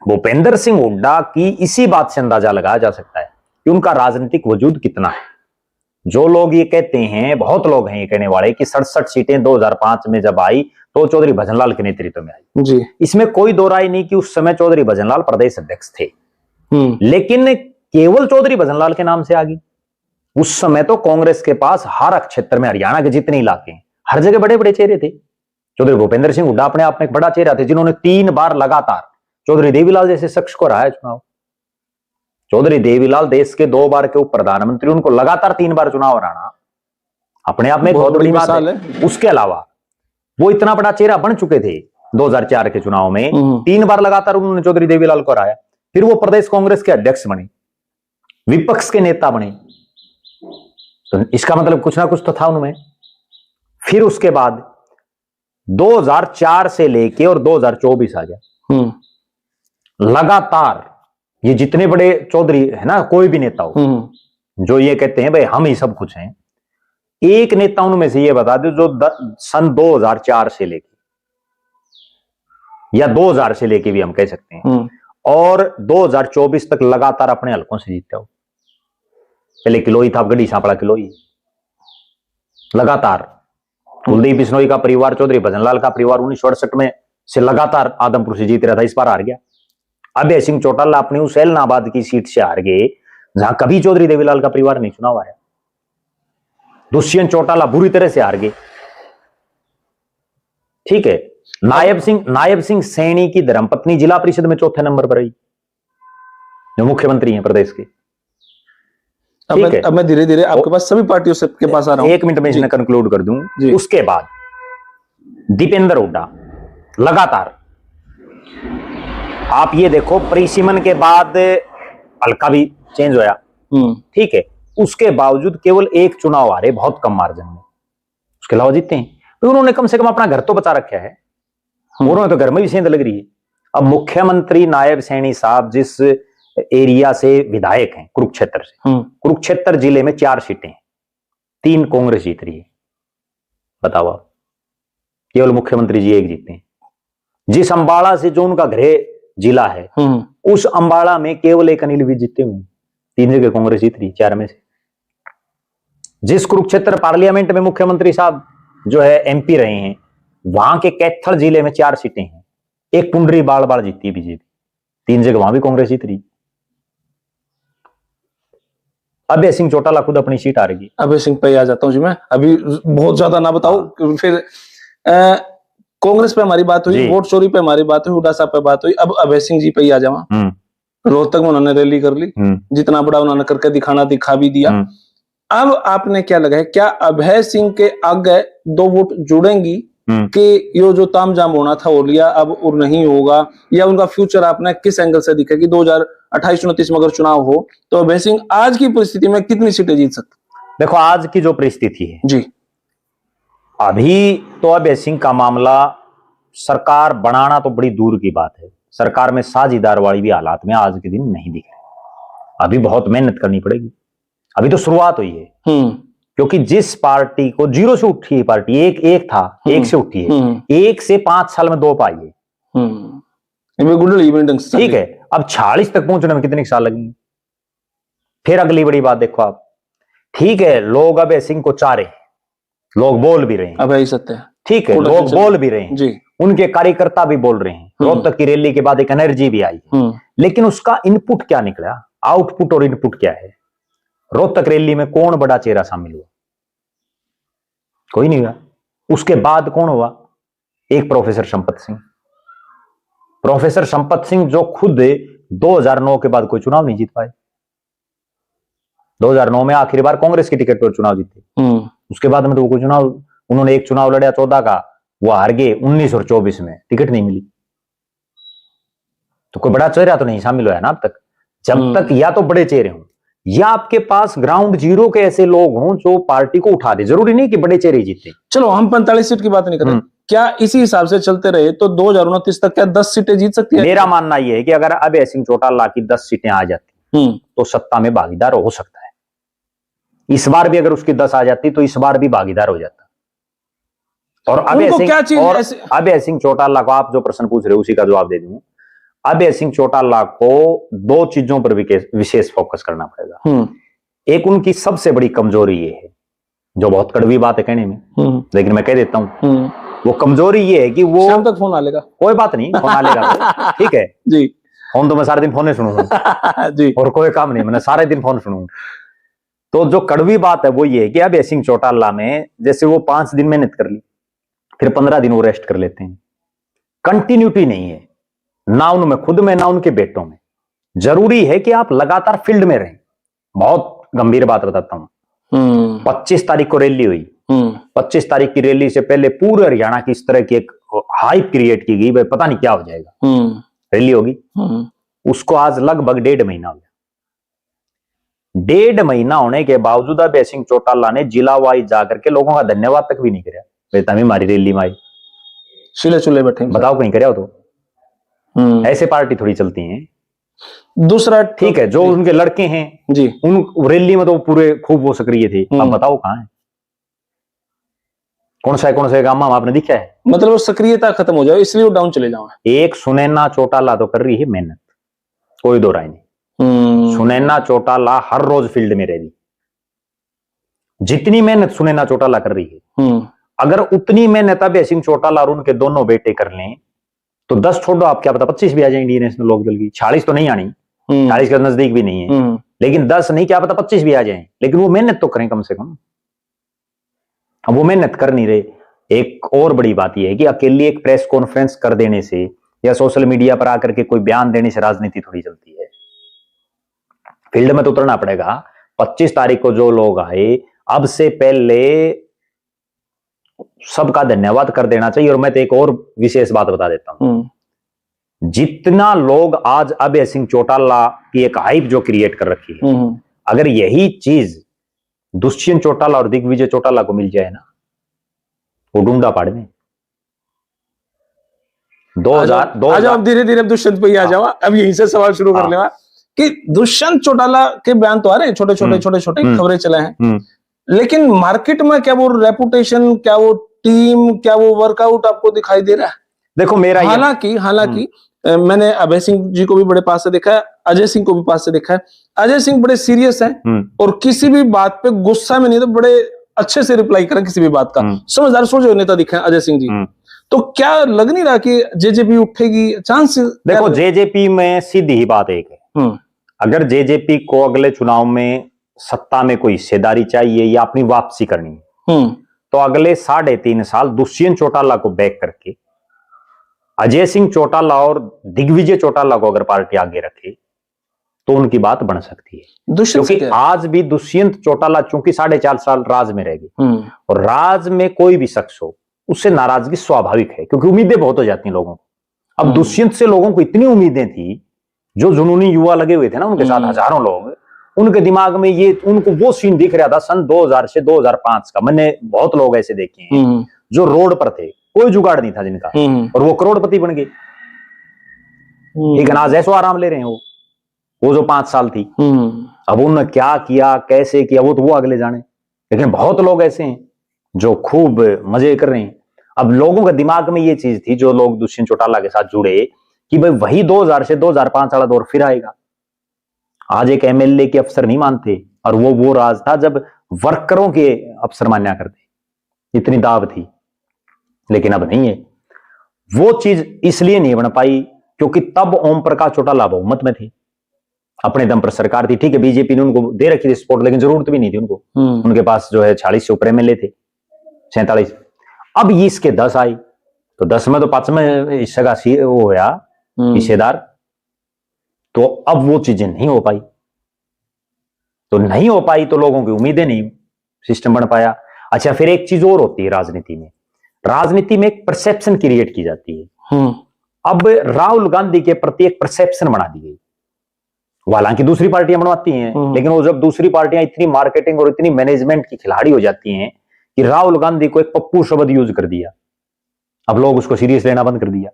भूपेंद्र सिंह हुड्डा की इसी बात से अंदाजा लगाया जा सकता है कि उनका राजनीतिक वजूद कितना है। जो लोग ये कहते हैं, बहुत लोग हैं ये कहने वाले कि 67 सीटें 2005 में जब आई तो चौधरी भजनलाल के नेतृत्व में आई जी, इसमें कोई दो राय नहीं कि उस समय चौधरी भजनलाल प्रदेश अध्यक्ष थे, लेकिन केवल चौधरी भजनलाल के नाम से आ गई। उस समय तो कांग्रेस के पास हर क्षेत्र में, हरियाणा के जितने इलाके हैं, हर जगह बड़े बड़े चेहरे थे, चौधरी भूपेंद्र सिंह हुड्डा अपने आप में एक बड़ा चेहरा थे, जिन्होंने 3 बार लगातार चौधरी देवीलाल जैसे शख्स को हराया चुनाव। चौधरी देवीलाल देश के 2 बार के उप प्रधानमंत्री, उनको लगातार 3 बार चुनाव हराना अपने आप में बहुत बड़ी बात है। उसके अलावा वो इतना बड़ा चेहरा बन चुके थे 2004 के चुनाव में, 3 बार लगातार उन्होंने चौधरी देवीलाल को हराया। फिर वो प्रदेश कांग्रेस के अध्यक्ष बने, विपक्ष के नेता बने, तो इसका मतलब कुछ ना कुछ तो था उनमें। फिर उसके बाद 2004 से लेके और 2024 आ गया, लगातार ये जितने बड़े चौधरी है ना, कोई भी नेता हो जो ये कहते हैं भाई हम ही सब कुछ हैं, एक नेता उनमें से ये बता दो जो सन 2004 से लेके या 2000 से लेके भी हम कह सकते हैं और 2024 तक लगातार अपने हलकों से जीतते हो। पहले किलोई था, अब गढ़ी सांपड़ा किलोई, लगातार। कुलदीप बिश्नोई का परिवार, चौधरी भजनलाल का परिवार 1968 में से लगातार आदमपुर से जीत रहा था, इस बार हार गया। अभय सिंह चौटाला अपनी उस एलनाबाद की सीट से हार गए जहां कभी चौधरी देवीलाल का परिवार नहीं चुनाव आया। दुष्यंत चौटाला बुरी तरह से हार गए, ठीक है। नायब सिंह सैनी की धर्मपत्नी जिला परिषद में 4थे नंबर पर रही, जो मुख्यमंत्री हैं प्रदेश के। अब मैं धीरे धीरे आपके पास सभी पार्टियों से के पास आ रहा हूं, 1 मिनट में इसमें कंक्लूड कर दूं। उसके बाद दीपेंद्र हुड्डा लगातार, आप ये देखो परिसीमन के बाद हल्का भी चेंज होया, ठीक है, उसके बावजूद केवल 1 चुनाव हारे, बहुत कम मार्जिन में, उसके अलावा जीते हैं। तो उन्होंने कम से कम अपना घर तो बचा रखा है, उन्होंने तो घर में भी सेंध लग रही है। अब मुख्यमंत्री नायब सैनी साहब जिस एरिया से विधायक हैं, कुरुक्षेत्र से, कुरुक्षेत्र जिले में 4 सीटें हैं, 3 कांग्रेस जीत रही है, बताओ आप, केवल मुख्यमंत्री जी 1 जीते हैं। जिस अंबाला से जो उनका गृह जिला है, उस अंबाला में केवल 1 अनिल विज जीते हुए, 3 जगह कांग्रेस जीत रही 4 में से। जिस कुरुक्षेत्र पार्लियामेंट में मुख्यमंत्री साहब जो है एमपी रहे हैं, वहां के कैथल जिले में 4 सीटें हैं, 1 पुंडरी बाड़ जीती है बीजेपी, 3 जगह वहां भी कांग्रेस जीत रही। अभय सिंह चौटाला खुद अपनी सीट आ रही। अभय सिंह पे आ जाता हूं जी मैं, अभी बहुत ज्यादा ना बताऊं, फिर कांग्रेस पे हमारी बात हुई, वोट चोरी पे हमारी बात हुई, हुड्डा साहब पे बात हुई, अब अभय सिंह जी पे ही आ जावा। रोहतक में उन्होंने रैली कर ली, जितना बड़ा उन्होंने करके दिखा भी दिया। अब आपने क्या लगा है, क्या अभय सिंह के आगे 2 वोट जुड़ेंगी कि ये जो तामझाम होना था वो लिया अब और नहीं होगा, या उनका फ्यूचर आपने किस एंगल से दिखा कि 2028-29 में अगर चुनाव हो तो अभय सिंह आज की परिस्थिति में कितनी सीटें जीत सकते? देखो आज की जो परिस्थिति है जी, अभी तो अभय सिंह का मामला सरकार बनाना तो बड़ी दूर की बात है, सरकार में साझेदार वाली भी हालात में आज के दिन नहीं दिख रहे। अभी बहुत मेहनत करनी पड़ेगी, अभी तो शुरुआत हुई है। क्योंकि जिस पार्टी को 0 से उठी है पार्टी, एक था, 1 से उठी है, 1 से 5 साल में 2 पाई है, ठीक है। अब 46 तक पहुंचने में कितने साल लगेंगे? फिर अगली बड़ी बात देखो आप, ठीक है, लोग अभय सिंह को चाह रहे हैं, लोग बोल भी रहे हैं, अभय सत्य, ठीक है, लोग बोल भी रहे हैं जी, उनके कार्यकर्ता भी बोल रहे हैं, रोहतक की रैली के बाद एक एनर्जी भी आई, लेकिन उसका इनपुट क्या निकला, आउटपुट और इनपुट क्या है? रोहतक रैली में कौन बड़ा चेहरा शामिल हुआ? कोई नहीं हुआ। उसके बाद कौन हुआ? एक प्रोफेसर संपत सिंह, प्रोफेसर संपत सिंह जो खुद 2009 के बाद कोई चुनाव नहीं जीत पाए। 2009 में आखिरी बार कांग्रेस की टिकट पर चुनाव जीते, उसके बाद में तो कोई चुनाव, उन्होंने एक चुनाव लड़ा 14 का, वो हार गए, 19 और 24 में टिकट नहीं मिली। तो कोई बड़ा चेहरा तो नहीं शामिल हुआ ना अब तक। जब तक या तो बड़े चेहरे हों या आपके पास ग्राउंड जीरो के ऐसे लोग हों जो पार्टी को उठा दे, जरूरी नहीं कि बड़े चेहरे जीते। चलो हम 45 सीट की बात नहीं कर रहे, क्या इसी हिसाब से चलते रहे तो 2029 तक क्या 10 सीटें जीत सकती है? मेरा मानना यह है कि अगर अभय सिंह चौटाला की 10 सीटें आ जाती तो सत्ता में भागीदार हो सकता है। इस बार भी अगर उसकी 10 आ जाती तो इस बार भी भागीदार हो जाता। और अभय सिंह चौटाला को आप जो प्रश्न पूछ रहे हो उसी का जवाब दे दूं। अभय सिंह चौटाला को 2 चीजों पर विशेष फोकस करना पड़ेगा। एक उनकी सबसे बड़ी कमजोरी ये है, जो बहुत कड़वी बात है कहने में, लेकिन मैं कह देता हूं, वो कमजोरी ये है कि वो शाम तक फोन आ लेगा, कोई बात नहीं, फोन आ लेगा, ठीक है जी, फोन तो मैं सारे दिन फोन सुनूंगा जी, और कोई काम नहीं, मैंने सारे दिन फोन सुनूंगा। तो जो कड़वी बात है वो ये है कि अभय सिंह चौटाला में जैसे वो 5 दिन मेहनत कर ली, फिर 15 दिन वो रेस्ट कर लेते हैं। कंटिन्यूटी नहीं है ना उनमें खुद में ना उनके बेटों में। जरूरी है कि आप लगातार फील्ड में रहें। बहुत गंभीर बात बताता हूं। 25 तारीख को रैली हुई। 25 तारीख की रैली से पहले पूरे हरियाणा की इस तरह की एक हाइप क्रिएट की गई, भाई पता नहीं क्या हो जाएगा, रैली होगी। उसको आज लगभग 1.5 महीना हो गया। 1.5 महीना होने के बावजूद अभय सिंह चौटाला ने जिला वाइज जाकर के लोगों का धन्यवाद तक भी नहीं कराया। भाई तभी हमारी रैली में आई, चिल्ले चुल्ले बैठे, बताओ कहीं कराया हो तो। ऐसे पार्टी थोड़ी चलती है। दूसरा ठीक है, जो उनके लड़के हैं जी, उन रैली में तो पूरे खूब वो सक्रिय थे। अब बताओ कहां है, कौन सा गांव आपने दिखा है? मतलब वो सक्रियता खत्म हो जाए इसलिए वो डाउन चले जाओ। एक सुनैना चौटाला तो कर रही है मेहनत, कोई दो राय नहीं। सुनैना चौटाला हर रोज फील्ड में रह रही। जितनी मेहनत सुनैना चौटाला कर रही है, अगर उतनी मेहनत अभय सिंह चौटाला और उनके दोनों बेटे कर लें तो 10 छोड़ो, आप क्या पता 25 भी आ जाए इंडियन नेशनल लोकदल की। 40 तो नहीं आनी, 40 के नजदीक भी नहीं है, लेकिन 10 नहीं, क्या पता 25 भी आ जाए। लेकिन वो मेहनत तो करें कम से कम। अब वो मेहनत कर नहीं रहे। एक और बड़ी बात यह है कि अकेली एक प्रेस कॉन्फ्रेंस कर देने से या सोशल मीडिया पर आकर के कोई बयान देने से राजनीति थोड़ी चलती है। फील्ड में तो उतरना पड़ेगा। 25 तारीख को जो लोग आए, अब से पहले सबका धन्यवाद कर देना चाहिए। और मैं तो एक और विशेष बात बता देता हूं, जितना लोग आज अभय सिंह चौटाला की एक हाइप जो क्रिएट कर रखी है, अगर यही चीज दुष्यंत चौटाला और दिग्विजय चौटाला को मिल जाए ना, वो डूंडा पाड़ में 2000 धीरे धीरे दुष्यंत पे आ जाओ। अब यहीं से सवाल शुरू कर लेवा कि दुष्यंत चौटाला के बयान तो आ रहे हैं, छोटे छोटे खबरें चले हैं, लेकिन मार्केट में क्या वो रेपुटेशन, क्या वो टीम, क्या वो वर्कआउट आपको दिखाई दे रहा है? देखो मेरा हालांकि मैंने अभय सिंह जी को भी बड़े पास से देखा है, अजय सिंह को भी पास से देखा है। अजय सिंह बड़े सीरियस हैं और किसी भी बात पे गुस्सा में नहीं, तो बड़े अच्छे से रिप्लाई करें किसी भी बात का। समझदार सोच नेता दिखे अजय सिंह जी। तो क्या लग नहीं रहा कि जेजेपी उठेगी? चांस देखो जेजेपी में सीधी ही बात एक है, अगर जेजेपी को अगले चुनाव में सत्ता में कोई हिस्सेदारी चाहिए या अपनी वापसी करनी है, तो अगले 3.5 साल दुष्यंत चौटाला को बैक करके अजय सिंह चौटाला और दिग्विजय चौटाला को अगर पार्टी आगे रखे तो उनकी बात बन सकती है। क्योंकि आज भी दुष्यंत चौटाला चूंकि 4.5 साल राज में रहेगी, और राज में कोई भी शख्स हो उससे नाराजगी स्वाभाविक है, क्योंकि उम्मीदें बहुत हो जाती हैं लोगों को। अब दुष्यंत से लोगों को इतनी उम्मीदें थी, जो जुनूनी युवा लगे हुए थे ना उनके साथ, हजारों लोग, उनके दिमाग में ये, उनको वो सीन दिख रहा था सन 2000 से 2005 का। मैंने बहुत लोग ऐसे देखे हैं जो रोड पर थे, कोई जुगाड़ नहीं था जिनका, और वो करोड़पति बन गए। लेकिन आज ऐसो आराम ले रहे हैं वो जो 5 साल थी। अब उन्होंने क्या किया, कैसे किया, वो तो वो अगले जाने। लेकिन बहुत लोग ऐसे हैं जो खूब मजे कर रहे हैं। अब लोगों के दिमाग में ये चीज थी, जो लोग दुष्यंत चौटाला के साथ जुड़े, कि भाई वही 2000 से 2005 वाला दौर फिर आएगा। आज एक एमएलए के अफसर नहीं मानते, और वो राज था जब वर्करों के अफसर मान्या करते, इतनी दाव थी। लेकिन अब नहीं है। वो चीज इसलिए नहीं बन पाई क्योंकि तब ओम प्रकाश चौटाला बहुमत में थे, अपने दम पर सरकार थी। ठीक है, बीजेपी ने उनको दे रखी थी सपोर्ट, लेकिन जरूरत भी नहीं थी उनको। उनके पास जो है 40 से ऊपर एमएलए थे, 47। अब ये इसके 10 आई, तो 10 में तो 5 में हिस्से का वो होया हिस्सेदार। तो अब वो चीजें नहीं हो पाई, तो लोगों की उम्मीदें नहीं, सिस्टम बन पाया। अच्छा, फिर एक चीज और होती है राजनीति में एक परसेप्शन क्रिएट की जाती है। अब राहुल गांधी के प्रति एक परसेप्शन बना दी गई, हालांकि दूसरी पार्टियां बनवाती हैं, लेकिन वो जब दूसरी पार्टियां इतनी मार्केटिंग और इतनी मैनेजमेंट की खिलाड़ी हो जाती हैं कि राहुल गांधी को एक पप्पू शब्द यूज कर दिया, अब लोग उसको सीरियस लेना बंद कर दिया।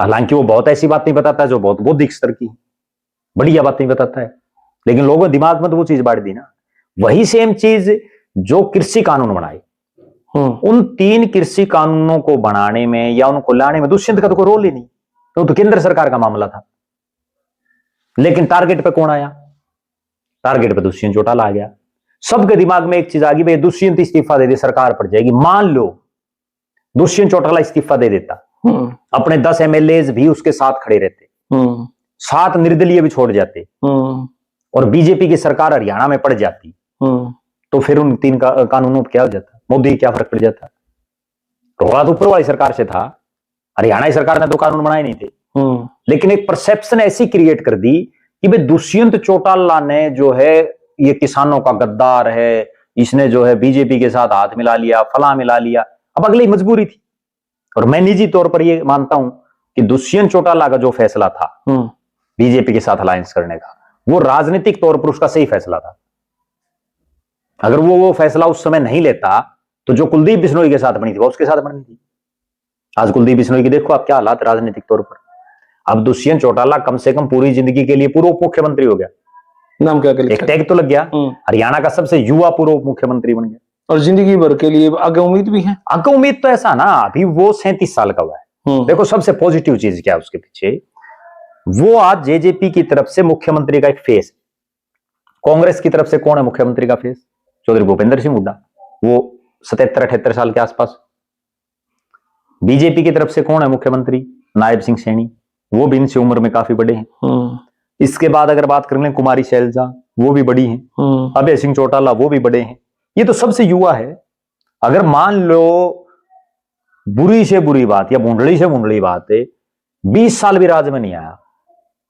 हालांकि वो बहुत ऐसी बात नहीं बताता जो बहुत बौद्धिक स्तर की बढ़िया बात नहीं बताता है, लेकिन लोगों के दिमाग में तो वो चीज बांट दी ना। वही सेम चीज जो कृषि कानून बनाए, उन 3 कृषि कानूनों को बनाने में या उनको लाने में दुष्यंत का तो कोई रोल ही नहीं, तो केंद्र सरकार का मामला था। लेकिन टारगेट पे कौन आया? टारगेट पे दुष्यंत चौटाला आ गया। सबके दिमाग में एक चीज आ गई, भाई दुष्यंत इस्तीफा दे दे सरकार पड़ जाएगी। मान लो दुष्यंत चौटाला इस्तीफा दे देता, अपने 10 एमएलए भी उसके साथ खड़े रहते, 7 निर्दलीय भी छोड़ जाते, और बीजेपी की सरकार हरियाणा में पड़ जाती, तो फिर उन 3 कानूनों पर क्या हो जाता? मोदी क्या फर्क पड़ जाता? रोला तो ऊपर वाली सरकार से था, हरियाणा की सरकार ने तो कानून बनाए नहीं थे, लेकिन एक परसेप्शन ऐसी क्रिएट कर दी कि भाई दुष्यंत चौटाला ने जो है ये किसानों का गद्दार है, इसने जो है बीजेपी के साथ हाथ मिला लिया, फला मिला लिया। अब अगली मजबूरी थी। और मैं निजी तौर पर ये मानता हूं कि दुष्यंत चौटाला का जो फैसला था बीजेपी के साथ अलायंस करने का, वो राजनीतिक तौर पर उसका सही फैसला था। अगर वो फैसला उस समय नहीं लेता तो जो कुलदीप बिश्नोई के साथ बनी थी वो उसके साथ बनी थी। आज कुलदीप बिश्नोई की देखो आप क्या हालात राजनीतिक तौर पर। अब दुष्यंत चौटाला कम से कम पूरी जिंदगी के लिए पूर्व उप मुख्यमंत्री हो गया। नाम क्या एक टैग तो लग गया, हरियाणा का सबसे युवा पूर्व उप मुख्यमंत्री बन गया। और जिंदगी भर के लिए आगे उम्मीद भी है। आगे उम्मीद तो ऐसा ना, अभी वो 37 साल का हुआ है। देखो सबसे पॉजिटिव चीज क्या है उसके पीछे, वो आज जेजेपी की तरफ से मुख्यमंत्री का एक फेस। कांग्रेस की तरफ से कौन है मुख्यमंत्री का फेस? चौधरी भूपेंद्र सिंह हुड्डा, वो 77-78 साल के आसपास। बीजेपी की तरफ से कौन है मुख्यमंत्री? नायब सिंह सैनी, वो भी इनसे उम्र में काफी बड़े हैं। इसके बाद अगर बात कर लें कुमारी शैलजा, वो भी बड़ी हैं। अभय सिंह चौटाला, वो भी बड़े हैं। ये तो सबसे युवा है। अगर मान लो बुरी से बुरी बात या भूंडड़ी से भूंडड़ी बात है, 20 साल भी राज में नहीं आया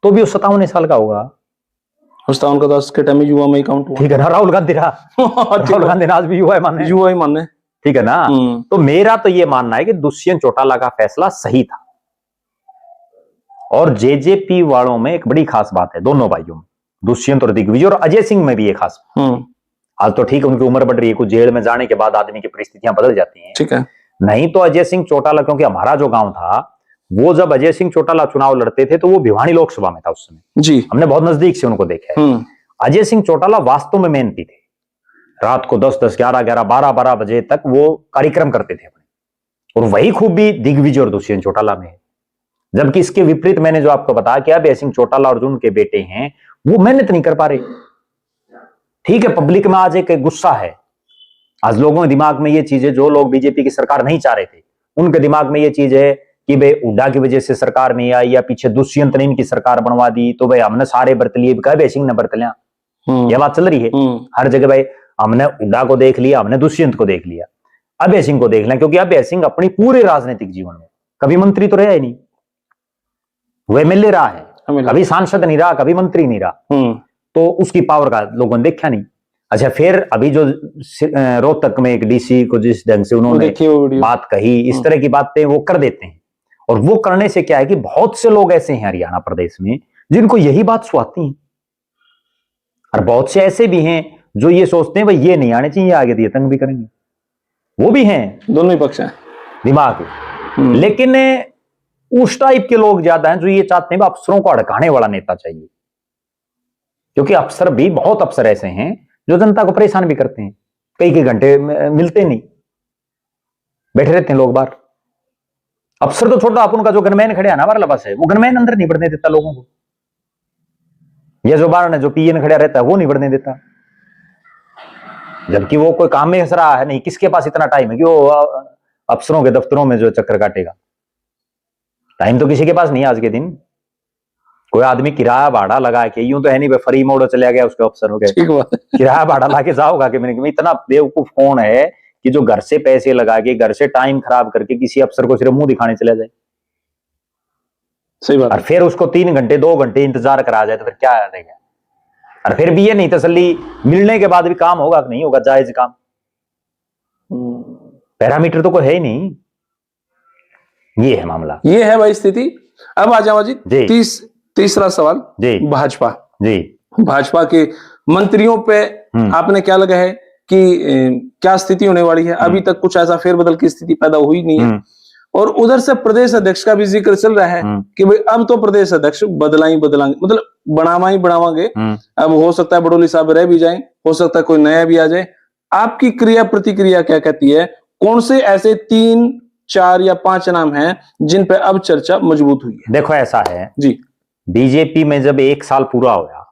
तो भी वो 57 साल का होगा। 57 का 10 के टाइम में युवा में ही काउंट हुआ। ठीक है ना, राहुल गांधी रहा। राहुल गांधी आज भी युवा है माने, युवा ही माने, ठीक है ना। तो मेरा तो ये मानना है कि दुष्यंत चौटाला का फैसला सही था। और जेजेपी वालों में एक बड़ी खास बात है, दोनों भाइयों में, दुष्यंत और दिग्विजय और अजय सिंह में भी एक खास। आज तो ठीक है उनकी उम्र बढ़ रही है, कुछ जेल में जाने के बाद आदमी की परिस्थितियां बदल जाती हैं, ठीक है। नहीं तो अजय सिंह चौटाला, क्योंकि हमारा जो गांव था वो जब अजय सिंह चौटाला चुनाव लड़ते थे तो वो भिवानी लोकसभा में था उस समय जी, हमने बहुत नजदीक से उनको देखा है। अजय सिंह चौटाला वास्तव में मेहनती थे। रात को 10-10, 11-11, 12-12 बजे तक वो कार्यक्रम करते थे अपने, और वही खूबी दिग्विजय और दुष्यंत चौटाला में है। जबकि इसके विपरीत मैंने जो आपको बताया कि अभय सिंह चौटाला और जो उनके बेटे हैं वो मेहनत नहीं कर पा रहे। ठीक है, पब्लिक में आज एक गुस्सा है, आज लोगों के दिमाग में ये चीज है, जो लोग बीजेपी की सरकार नहीं चाह रहे थे उनके दिमाग में ये चीज है कि भाई हुड्डा की वजह से सरकार नहीं आई, या पीछे दुष्यंत ने इनकी सरकार बनवा दी तो भाई हमने सारे बरत लिए, अभय सिंह ने बरत लिया। यह बात चल रही है हर जगह, भाई हमने हुड्डा को देख लिया, हमने दुष्यंत को देख लिया, अभय सिंह को देख लिया, क्योंकि अभय सिंह अपनी पूरे राजनीतिक जीवन में कभी मंत्री तो रहा ही नहीं, वह एमएलए रहा है, कभी सांसद नहीं रहा, कभी मंत्री नहीं रहा, तो उसकी पावर का लोगों ने देखा नहीं। अच्छा, फिर अभी जो रोहतक में एक डीसी को जिस ढंग से उन्होंने बात कही, इस तरह की बातें वो कर देते हैं। और वो करने से क्या है कि बहुत से लोग ऐसे हैं हरियाणा प्रदेश में जिनको यही बात सुहाती है, और बहुत से ऐसे भी हैं जो ये सोचते हैं भाई ये नहीं आने चाहिए, आगे दिए तंग भी करेंगे, वो भी हैं, दोनों ही पक्ष हैं दिमाग। लेकिन उस टाइप के लोग ज्यादा हैं जो ये चाहते हैं अफसरों को अड़काने वाला नेता चाहिए, क्योंकि अफसर भी, बहुत अफसर ऐसे हैं जो जनता को परेशान भी करते हैं, कई घंटे मिलते नहीं, बैठे रहते हैं लोग बाहर। अफसर तो छोड़ो, आप उनका जो गनमैन खड़े हैं ना हमारा बस है, वो गनमैन अंदर नहीं बढ़ने देता लोगों को, या जो बाहर जो पीएन खड़ा रहता है वो नहीं बढ़ने देता, जबकि वो कोई काम में हंस रहा है नहीं, किसके पास इतना टाइम है कि वो अफसरों के दफ्तरों में जो चक्कर काटेगा। टाइम तो किसी के पास नहीं है आज के दिन। कोई आदमी किराया भाड़ा लगा के, यूं तो है नहीं भाई फ्री मोड चला गया उसके अफसर हो गए, किराया भाड़ा ला के जाओगा कि मैंने इतना बेवकूफ कौन है कि जो घर से पैसे लगा के, घर से टाइम खराब करके किसी अफसर को सिर्फ मुंह दिखाने चला जाए। सही बात। और फिर उसको 3 घंटे 2 घंटे इंतजार करा जाए तो फिर क्या आ जाएगा। और फिर भी ये नहीं तसल्ली मिलने के बाद भी काम होगा कि नहीं होगा, जायज काम, पैरामीटर तो कोई है ही नहीं। ये है मामला, ये है भाई स्थिति। अब आ जाओ जी तीसरा सवाल जी, भाजपा जी, भाजपा के मंत्रियों पे आपने क्या लगा है कि क्या स्थिति होने वाली है? अभी तक कुछ ऐसा फेरबदल की स्थिति पैदा हुई नहीं है, और उधर से प्रदेश अध्यक्ष का भी जिक्र चल रहा है कि भाई अब तो प्रदेश अध्यक्ष बदलाएंगे, मतलब बढ़ावांगे। अब हो सकता है बडोली साहब रह भी जाएं, हो सकता है कोई नया भी आ जाए। आपकी क्रिया प्रतिक्रिया क्या कहती है? कौन से ऐसे 3, 4 या 5 नाम हैं जिन पे अब चर्चा मजबूत हुई है? देखो ऐसा है जी, बीजेपी में जब 1 साल पूरा होया,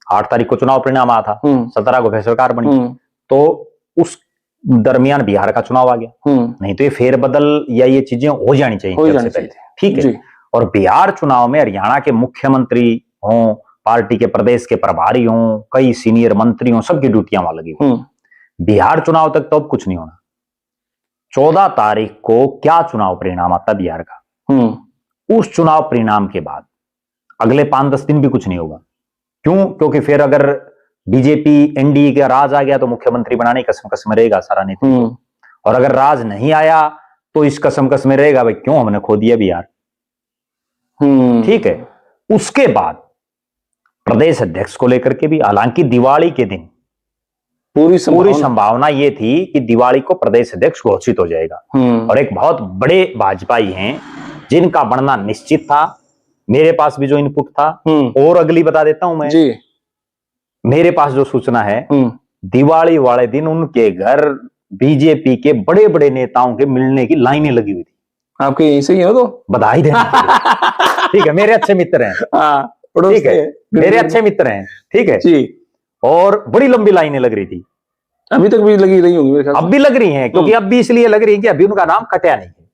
8 तारीख को चुनाव परिणाम आया था, 17 को फिर सरकार बनी, तो उस दरमियान बिहार का चुनाव आ गया। नहीं तो ये फेरबदल या ये चीजें हो जानी चाहिए, ठीक है। और बिहार चुनाव में हरियाणा के मुख्यमंत्री हों, पार्टी के प्रदेश के प्रभारी हों, कई सीनियर मंत्री हों, सबकी ड्यूटियां वहां लगी हुई। बिहार चुनाव तक तो अब कुछ नहीं होना। 14 तारीख को क्या चुनाव परिणाम आता बिहार का, उस चुनाव परिणाम के बाद अगले 5-10 दिन भी कुछ नहीं होगा। क्यों? क्योंकि फिर अगर बीजेपी एनडीए का राज आ गया तो मुख्यमंत्री बनाने की कसम कसम रहेगा सारा नीति, और अगर राज नहीं आया तो इस कसम कसम में रहेगा भाई क्यों हमने खो दिया बिहार। ठीक है, उसके बाद प्रदेश अध्यक्ष को लेकर के भी, हालांकि दिवाली के दिन पूरी संभावना ये थी कि दिवाली को प्रदेश अध्यक्ष घोषित हो जाएगा, और एक बहुत बड़े भाजपाई हैं जिनका बनना निश्चित था। मेरे पास भी जो इनपुट था, और अगली बता देता हूं मैं जी। मेरे पास जो सूचना है, दिवाली वाले दिन उनके घर बीजेपी के बड़े बड़े नेताओं के मिलने की लाइनें लगी हुई थी। आपके यहीं से ही हो तो बधाई देना। ठीक है, मेरे अच्छे मित्र हैं। ठीक है, मेरे अच्छे मित्र हैं। ठीक है जी। और बड़ी लंबी लाइनें लग रही थी, अभी तक भी लगी रही होंगी मेरे ख्याल से। अब भी लग रही हैं, क्योंकि अब भी इसलिए लग रही है कि अभी उनका नाम कटा नहीं है,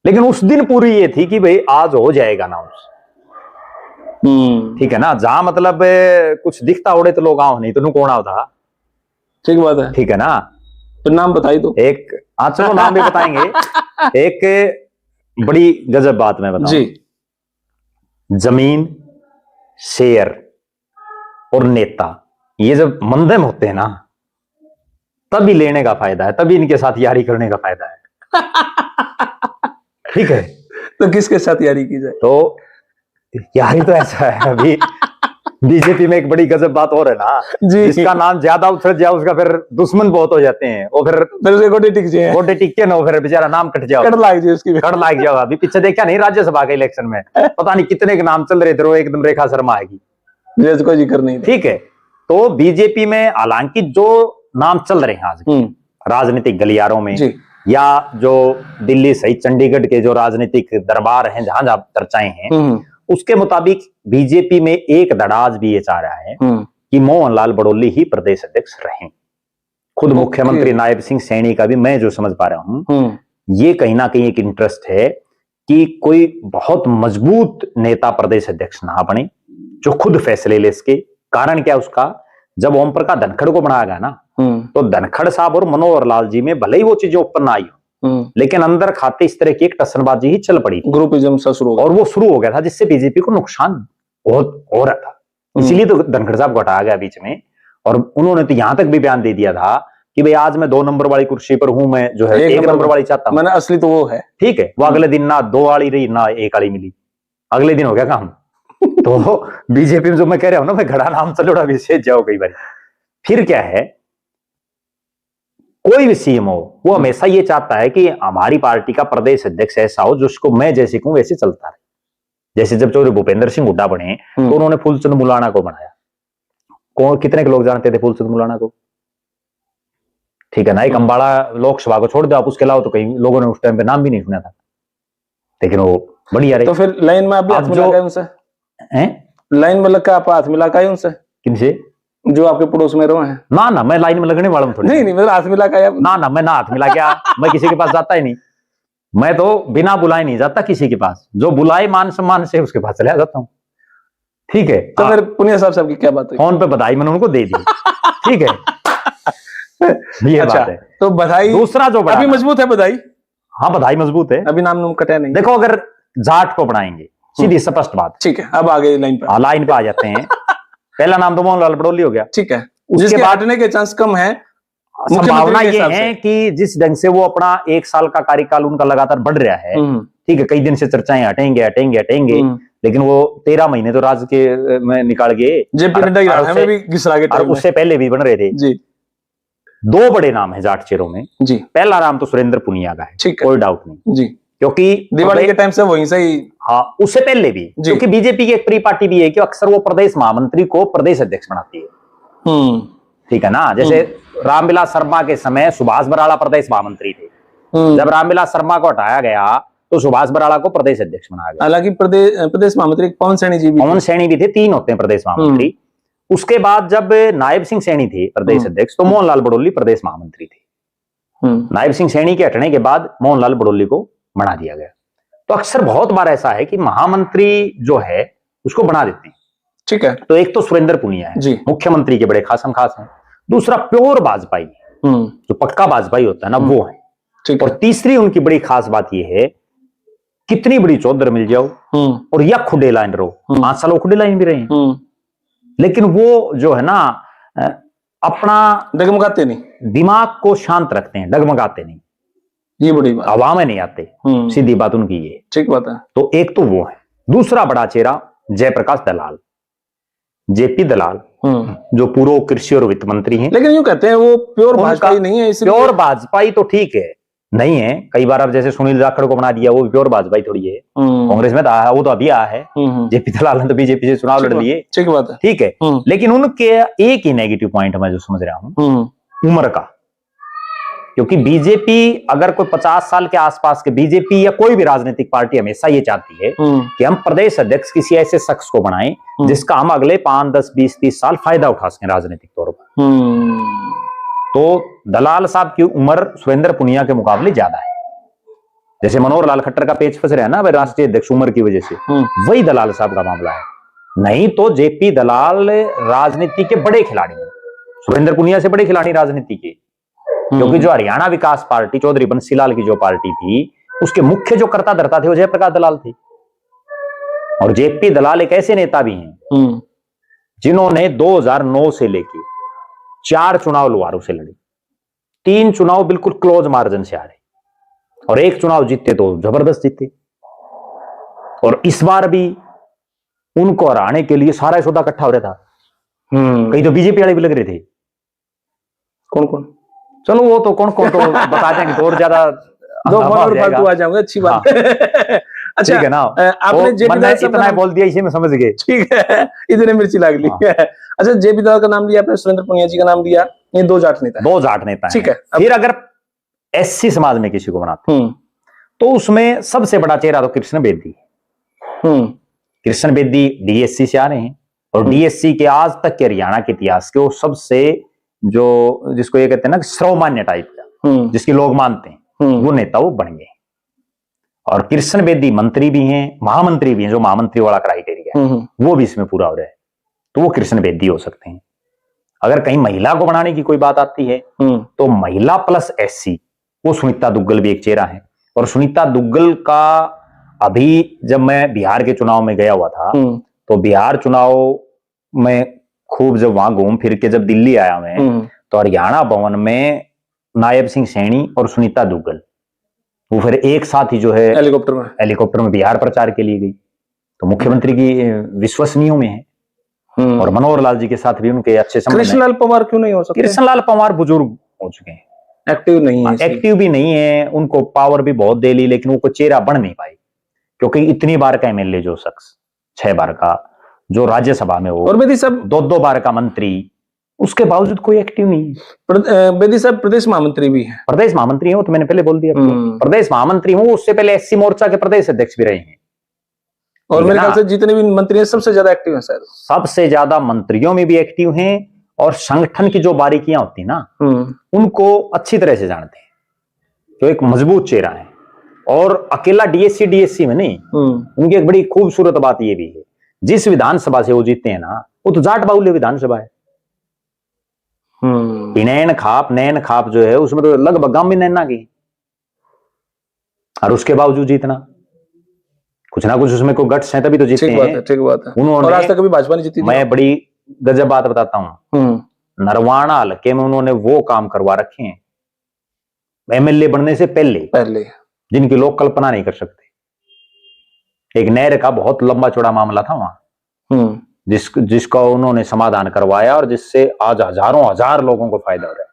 लेकिन उस दिन पूरी ये थी कि भाई आज हो जाएगा अनाउंस। ठीक है ना, जहां मतलब कुछ दिखता उड़े तो लोग आओ, नहीं तो कौन होता। ठीक बात है, ठीक है ना। तो नाम बताई दो एक, चलो नाम भी बताएंगे। एक बड़ी गजब बात मैं बताऊं जी, जमीन, शेयर और नेता, ये जब मंदम होते हैं ना, तभी लेने का फायदा है, तभी इनके साथ यारी करने का फायदा है। ठीक है, तो किसके साथ यारी की जाए? तो यारी तो ऐसा है, अभी बीजेपी में एक बड़ी गजब बात हो रहा है ना जी, जिसका नाम ज्यादा उछल जाए उसका फिर दुश्मन बहुत हो जाते हैं, और फिर गोडे टिक के ना, फिर बेचारा नाम कट जाओ, कट लाग जाओ। अभी पीछे देखा नहीं, राज्यसभा के इलेक्शन में पता नहीं कितने के नाम चल रहे थे, वो एकदम रेखा शर्मा आएगी, कोई जिक्र नहीं। ठीक है, तो बीजेपी में हालांकि जो नाम चल रहे हैं आज राजनीतिक गलियारों में, या जो दिल्ली सहित चंडीगढ़ के जो राजनीतिक दरबार हैं, जहां जहां चर्चाएं हैं, उसके मुताबिक बीजेपी में एक धड़ाज भी ये चाह रहा है कि मोहनलाल बड़ोली ही प्रदेश अध्यक्ष रहें। खुद मुख्यमंत्री नायब सिंह सैनी का भी, मैं जो समझ पा रहा हूं, ये कहीं ना कहीं एक इंटरेस्ट है कि कोई बहुत मजबूत नेता प्रदेश अध्यक्ष ना बने, जो खुद फैसले ले सके। कारण क्या उसका, जब ओम प्रकाश धनखड़ को बनाया गया ना, तो धनखड़ साहब और मनोहर लाल जी में भले ही वो चीजें ओपन आई, लेकिन अंदर खाते इस तरह की एक टसनबाजी ही चल पड़ी, ग्रुपिज्म सा शुरू, और वो शुरू हो गया था, जिससे बीजेपी को नुकसान बहुत हो रहा था। इसीलिए तो धनखड़ साहब को हटाया गया बीच में, और उन्होंने तो यहां तक भी बयान दे दिया था कि भाई आज मैं 2 नंबर वाली कुर्सी पर हूं, मैं जो है 1 नंबर वाली चाहता हूं, मैंने असली तो वो है। ठीक है, वो अगले दिन ना 2 वाली रही ना 1 वाली मिली, अगले दिन हो गया काम। तो बीजेपी में जो मैं कह रहा हूं ना, मैं घड़ा नाम चलोड़ा विशेष जाओ कई बार। फिर क्या है, कोई भी सीएम हो, वो हमेशा ये चाहता है कि हमारी पार्टी का प्रदेश अध्यक्ष ऐसा हो जिसको मैं जैसे कहूं वैसे चलता रहे। जैसे जब चौधरी भूपेंद्र सिंह हुड्डा बने तो उन्होंने फूलचंद मुलाना को बनाया। कौन, कितने के लोग जानते थे फूलचंद मुलाना को? ठीक है ना, एक अंबाला लोकसभा को छोड़ दो आप, उसके अलावा तो कई लोगों ने उस टाइम पे नाम भी नहीं सुना था, लेकिन वो बढ़िया रहे। तो फिर लाइन में आप हाथ मिला गए उनसे? लाइन में लग आप हाथ मिला गए उनसे? किनसे? जो आपके पड़ोस में रहो हैं? ना ना, मैं लाइन में लगने वाला हूँ थोड़ी। नहीं, मतलब हाथ मिला गया? ना ना, मैं ना हाथ मिला गया, मैं किसी के पास जाता ही नहीं, मैं तो बिना बुलाए नहीं जाता किसी के पास, जो बुलाए मान सम्मान से उसके पास चला जाता हूँ। ठीक है, तो फिर पुनिया साहब की क्या बात है? फोन पे बधाई मैंने उनको दे दी। ठीक है, ये अच्छा, बात है। तो बधाई दूसरा जो अभी मजबूत है बधाई? हाँ, बधाई मजबूत है, अभी नाम कटा नहीं। देखो, अगर जाट को बनाएंगे, सीधी स्पष्ट बात। ठीक है, अब आगे लाइन पे, लाइन पे आ जाते हैं। पहला नाम तो मोहनलाल बड़ोली हो गया। ठीक है, उसके बांटने के चांस कम है। संभावना ये है कि जिस ढंग से वो अपना 1 साल का कार्यकाल उनका लगातार बढ़ रहा है, ठीक है, कई दिन से चर्चाएं हटेंगे, लेकिन वो 13 महीने तो राज के में निकाल गए, और उससे पहले भी बन रहे थे जी। 2 बड़े नाम है जाट चेहरों में जी। पहला नाम तो सुरेंद्र पुनिया का है, कोई डाउट नहीं जी, क्योंकि दिवाली के टाइम से वहीं से ही, हाँ, उससे पहले भी, क्योंकि बीजेपी की एक प्री पार्टी भी है कि अक्सर वो प्रदेश महामंत्री को प्रदेश अध्यक्ष बनाती है। ठीक है ना, जैसे रामविलास शर्मा के समय सुभाष बराला प्रदेश महामंत्री थे, जब रामविलास शर्मा को हटाया गया तो सुभाष बराला को प्रदेश अध्यक्ष बनाया गया। हालांकि प्रदेश महामंत्री पवन सैनी जी भी, पवन सैनी भी थे, 3 होते हैं प्रदेश महामंत्री। उसके बाद जब नायब सिंह सैनी थे प्रदेश अध्यक्ष, तो मोहनलाल बड़ोली प्रदेश महामंत्री थे। नायब सिंह सैनी के हटने के बाद मोहनलाल बड़ोली को बना दिया गया। तो अक्सर बहुत बार ऐसा है कि महामंत्री जो है उसको बना देते हैं। ठीक है, तो एक तो सुरेंद्र पुनिया है, मुख्यमंत्री के बड़े खासम खास हैं। दूसरा प्योर वाजपेयी, जो पक्का वाजपेयी होता है ना, वो है। ठीक और है। तीसरी उनकी बड़ी खास बात यह है, कितनी बड़ी चौधर मिल जाओ और या खुडे लाइन रहो, 5 साल वो खुडे लाइन भी रहे हैं, लेकिन वो जो है ना अपना डगमगाते नहीं, दिमाग को शांत रखते हैं, डगमगाते नहीं, ये बड़ी बात, हवा में नहीं आते, सीधी बात उनकी ये। ठीक बात है। तो एक तो वो है। दूसरा बड़ा चेहरा जयप्रकाश दलाल, जेपी दलाल, जो पूर्व कृषि और वित्त मंत्री हैं। लेकिन यूं कहते हैं वो प्योर भाजपाई नहीं है, इसलिए प्योर भाजपाई तो ठीक है, नहीं है। कई बार अब जैसे सुनील जाखड़ को बना दिया, वो प्योर भाजपाई थोड़ी है, कांग्रेस में तो आया, वो तो अभी आया है। जेपी दलाल ने तो बीजेपी से चुनाव लड़ लिए, ठीक बात है, ठीक है। लेकिन उनके एक ही नेगेटिव पॉइंट मैं जो समझ रहा हूं, उम्र का। क्योंकि बीजेपी अगर कोई 50 साल के आसपास के, बीजेपी या कोई भी राजनीतिक पार्टी हमेशा ये चाहती है कि हम प्रदेश अध्यक्ष किसी ऐसे शख्स को बनाएं जिसका हम अगले 5, 10, 20, 30 साल फायदा उठा सकें राजनीतिक तौर पर। तो दलाल साहब की उम्र सुरेंद्र पुनिया के मुकाबले ज्यादा है। जैसे मनोहर लाल खट्टर का पेच फंस रहा है ना भाई राष्ट्रीय अध्यक्ष उम्र की वजह से, वही दलाल साहब का मामला है। नहीं तो जेपी दलाल राजनीति के बड़े खिलाड़ी हैं, सुरेंद्र पुनिया से बड़े खिलाड़ी राजनीति के। क्योंकि जो हरियाणा विकास पार्टी चौधरी बंसीलाल की जो पार्टी थी, उसके मुख्य जो कर्ता धर्ता थे वो जयप्रकाश दलाल थे। और जेपी दलाल एक ऐसे नेता भी हैं जिन्होंने 2009 से लेके 4 चुनाव लुहारों से लड़े, 3 चुनाव बिल्कुल क्लोज मार्जिन से हारे और 1 चुनाव जीते तो जबरदस्त जीते। और इस बार भी उनको हराने के लिए सारा सौदा इकट्ठा हो रहा था। कई तो बीजेपी वाले भी लग रहे थे। कौन कौन? चलो वो तो कौन कौन तो बता देंगे तो और ज्यादा 2 और फालतू आ जाऊंगा, अच्छी बात है। अच्छा, ठीक है ना, आपने जेपी दलाल साहब इतना बोल दिया, इसी में समझ गए, ठीक है, इतने मिर्ची लाग ली। अच्छा, जेपी दलाल का नाम लिया आपने, सुरेंद्र पुनिया जी का नाम लिया, ये 2 जाट नेता, 2 जाट नेता, ठीक है। फिर अगर एससी समाज में किसी को बनाते तो उसमें सबसे बड़ा चेहरा तो कृष्ण बेदी। कृष्ण बेदी डीएससी से आ रहे हैं और डीएससी के आज तक के हरियाणा के इतिहास के वो सबसे जो जिसको ये कहते हैं ना सर्वमान्य टाइप का, जिसके लोग मानते हैं, वो नेता वो बन गए। और कृष्ण बेदी मंत्री भी हैं, महामंत्री भी हैं, जो महामंत्री वाला क्राइटेरिया है वो भी इसमें पूरा हो रहा है, तो वो कृष्ण बेदी हो सकते हैं। अगर कहीं महिला को बनाने की कोई बात आती है तो महिला प्लस एससी, वो सुनीता दुग्गल भी एक चेहरा है। और सुनीता दुग्गल का अभी जब मैं बिहार के चुनाव में गया हुआ था तो बिहार चुनाव में खूब जब वहां घूम फिर के जब दिल्ली आया मैं, तो हरियाणा भवन में नायब सिंह सैनी और सुनीता दुग्गल वो फिर एक साथ ही जो है हेलीकॉप्टर में बिहार प्रचार के लिए गई। तो मुख्यमंत्री की विश्वसनीयों में है और मनोहर लाल जी के साथ भी उनके अच्छे संबंध। कृष्णलाल पंवार क्यों नहीं हो सकते? कृष्णलाल पंवार बुजुर्ग हो चुके हैं, एक्टिव नहीं है, एक्टिव भी नहीं है, उनको पावर भी बहुत दे ली लेकिन वो कोई चेहरा बन नहीं पाई। क्योंकि इतनी बार का एमएलए जो शख्स, 6 बार का जो राज्यसभा में हो, और बेदी साहब 2-2 बार का मंत्री, उसके बावजूद कोई एक्टिव नहीं है। बेदी साहब प्रदेश महामंत्री भी है, प्रदेश महामंत्री हो तो मैंने पहले बोल दिया, प्रदेश महामंत्री हूं, उससे पहले एससी मोर्चा के प्रदेश अध्यक्ष भी रहे हैं। और मेरे ख्याल से जितने भी मंत्री हैं सबसे ज्यादा एक्टिव हैं शायद, सबसे ज्यादा मंत्रियों में भी एक्टिव हैं और संगठन की जो बारीकियां होती ना उनको अच्छी तरह से जानते हैं, जो एक मजबूत चेहरा है। और अकेला डीएससी में नहीं, उनकी एक बड़ी खूबसूरत बात यह भी है, जिस विधानसभा से वो जीते हैं ना, वो तो जाट बाहुल्य विधानसभा है। नैन खाप जो है उसमें तो लगभग गांव में नैना की, और उसके बावजूद जीतना, कुछ ना कुछ उसमें कोई गट्स है तभी तो जीते हैं। ठीक बात है। उन्होंने, और आज तक कभी भाजपा नहीं जीती। मैं बड़ी गजब बात बताता हूं, नरवाना हल्के में उन्होंने वो काम करवा रखे हैं एमएलए बनने से पहले जिनकी लोग कल्पना नहीं कर सकते। एक नहर का बहुत लंबा चौड़ा मामला था वहां, जिसका उन्होंने समाधान करवाया और जिससे आज हजारों हजार लोगों को फायदा हो रहा है।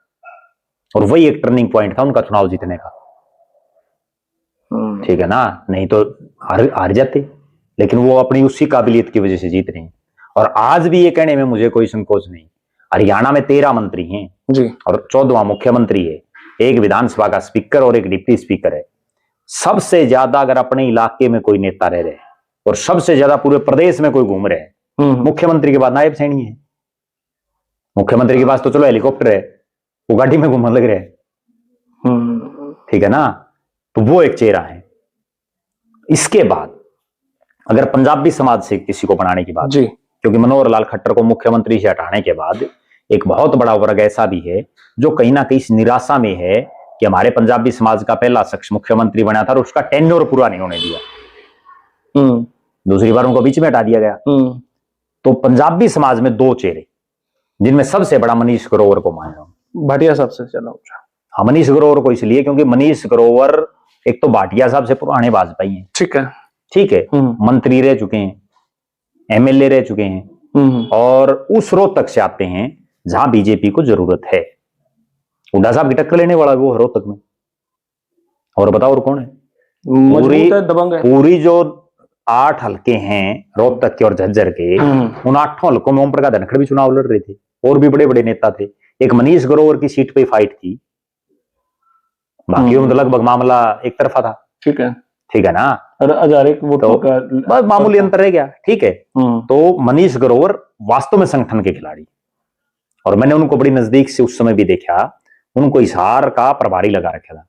और वही एक टर्निंग पॉइंट था उनका चुनाव जीतने का, ठीक है ना, नहीं तो हार जाते। लेकिन वो अपनी उसी काबिलियत की वजह से जीत रहे हैं। और आज भी ये कहने में मुझे कोई संकोच नहीं, हरियाणा में 13 मंत्री हैं जी, और 14वां मुख्यमंत्री है, एक विधानसभा का स्पीकर और एक डिप्टी स्पीकर है। सबसे ज्यादा अगर अपने इलाके में कोई नेता रह रहे हैं और सबसे ज्यादा पूरे प्रदेश में कोई घूम रहे हैं, मुख्यमंत्री के बाद नायब सैनी है। मुख्यमंत्री के पास तो चलो हेलीकॉप्टर है, वो गाड़ी में घूमने लग रहे हैं, ठीक है ना, तो वो एक चेहरा है। इसके बाद अगर पंजाबी समाज से किसी को बनाने की बात जी, क्योंकि मनोहर लाल खट्टर को मुख्यमंत्री से हटाने के बाद एक बहुत बड़ा वर्ग ऐसा भी है जो कहीं ना कहीं इस निराशा में है कि हमारे पंजाबी समाज का पहला शख्स मुख्यमंत्री बना था और उसका टेन्योर पूरा नहीं होने दिया, दूसरी बार उनको बीच में हटा दिया गया। तो पंजाबी समाज में दो चेहरे, जिनमें सबसे बड़ा मनीष ग्रोवर को मान रहा हूं। भाटिया साहब से चला ऊंचा। हाँ, मनीष ग्रोवर को इसलिए क्योंकि मनीष ग्रोवर एक तो भाटिया साहब से पुराने वाजपेयी हैं, ठीक है, मंत्री रह चुके हैं, एमएलए रह चुके हैं, और उस रोहतक से आते हैं जहां बीजेपी को जरूरत है। हुड्डा साहब की टक्कर लेने वाला वो रोहतक में, और बताओ और कौन है? पूरी जो 8 हलके हैं रोहतक के और झज्जर के, उन 8 हलकों में ओम प्रकाश धनखड़ भी चुनाव लड़ रहे थे, और भी बड़े बड़े नेता थे। एक मनीष ग्रोवर की सीट पे फाइट थी, बाकी में तो लगभग मामला एक तरफा था। ठीक है ना, और 1001 वोटों का बस मामूली अंतर रह गया। ठीक है, तो मनीष ग्रोवर वास्तव में संगठन के खिलाड़ी, और मैंने उनको बड़ी नजदीक से उस समय भी देखा, उनको हिसार का प्रभारी लगा रखा था,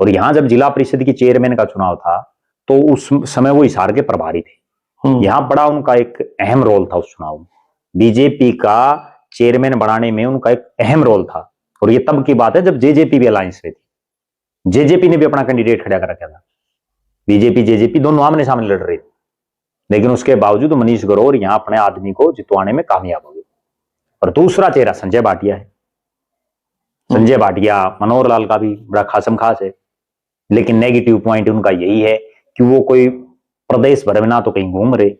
और यहां जब जिला परिषद की चेयरमैन का चुनाव था तो उस समय वो हिसार के प्रभारी थे। यहां बड़ा उनका एक अहम रोल था उस चुनाव में, बीजेपी का चेयरमैन बनाने में उनका एक अहम रोल था। और ये तब की बात है जब जेजेपी भी अलायंस में थी, जेजेपी ने भी अपना कैंडिडेट खड़ा कर रखा था, बीजेपी जेजेपी दोनों आमने सामने लड़ रहे थे, लेकिन उसके बावजूद मनीष ग्रोवर यहां अपने आदमी को जितवाने में कामयाब हो गए। और दूसरा चेहरा संजय भाटिया है। संजय भाटिया मनोहर लाल का भी बड़ा खासम खास है, लेकिन नेगेटिव पॉइंट उनका यही है कि वो कोई प्रदेश भर में ना तो कहीं घूम रहे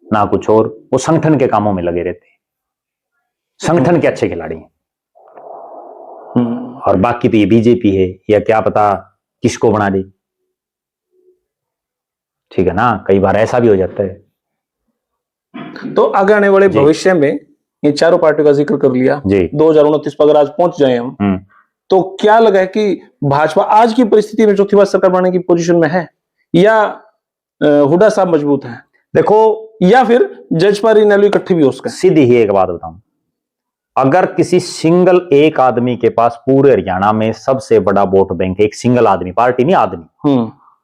ना कुछ और, वो संगठन के कामों में लगे रहते हैं, संगठन के अच्छे खिलाड़ी हैं। और बाकी तो ये बीजेपी है, या क्या पता किसको बना दे। ठीक है ना, कई बार ऐसा भी हो जाता है। तो आगे आने वाले भविष्य में ये चारों पार्टियों का जिक्र कर लिया, 2029 पर अगर आज पहुंच जाए हम, तो क्या लगा है कि भाजपा आज की परिस्थिति में चौथी बार सरकार बनाने की पोजीशन में है, या हुड्डा साहब मजबूत है? देखो, या फिर जजपा इनेलो इकट्ठी भी हो सकता है। सीधी ही एक बात बताऊं, अगर किसी सिंगल एक आदमी के पास पूरे हरियाणा में सबसे बड़ा वोट बैंक है, एक सिंगल आदमी, पार्टी नहीं आदमी,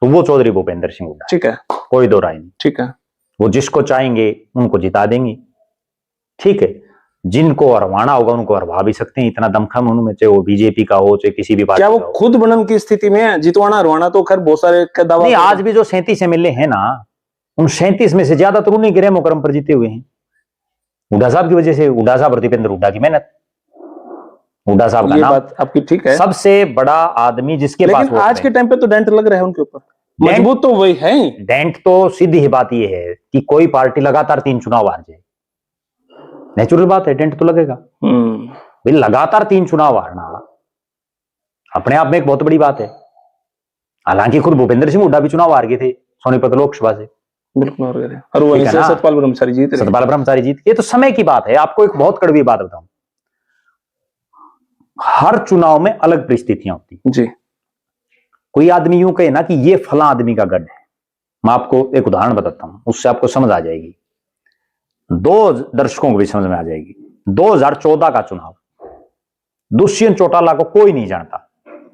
तो वो चौधरी भूपेंद्र सिंह हुड्डा। ठीक है, कोई दो राय नहीं। ठीक है, वो जिसको चाहेंगे उनको जिता देंगे। ठीक है, जिनको हरवाना होगा उनको हरवा भी सकते हैं, इतना दमखम उनमें, चाहे वो बीजेपी का हो चाहे किसी भी पार्टी का हो। क्या वो खुद बनन की स्थिति में है? जितवाना हरवाना तो खैर बहुत सारे दावा नहीं, आज भी जो 37 एमएलए हैं ना, उन 37 में से ज्यादातर उन्हीं के रेमो क्रम पर जीते हुए हैं, हुड्डा साहब की वजह से। हुड्डा साहब और दीपेंद्र हुड्डा की मेहनत, हुड्डा साहब का नाम, बात आपकी ठीक है, सबसे बड़ा आदमी जिसके पास। लेकिन आज के टाइम पे तो डेंट लग रहा है उनके ऊपर, मजबूत तो वही है। डेंट तो सीधी ही बात यह है कि कोई पार्टी लगातार 3 चुनाव हार जाए, नेचुरल बात है, डेंट तो लगेगा। भाई लगातार 3 चुनाव हारना अपने आप में एक बहुत बड़ी बात है। हालांकि खुद भूपेंद्र सिंह हुड्डा भी चुनाव हार गए थे सोनीपत लोकसभा से, बिल्कुल हार गए, और वहीं से सतपाल ब्रह्मचारी जीत रहे। सतपाल ब्रह्मचारी जीत, ये तो समय की बात है। आपको एक बहुत कड़वी बात बताऊं, हर चुनाव में अलग परिस्थितियां होती जी। कोई आदमी यूं कहे ना कि ये फला आदमी का गढ़ है, मैं आपको एक उदाहरण बताता हूं, उससे आपको समझ आ जाएगी, दो दर्शकों को भी समझ में आ जाएगी। 2014 का चुनाव, दुष्यंत चौटाला को कोई नहीं जानता,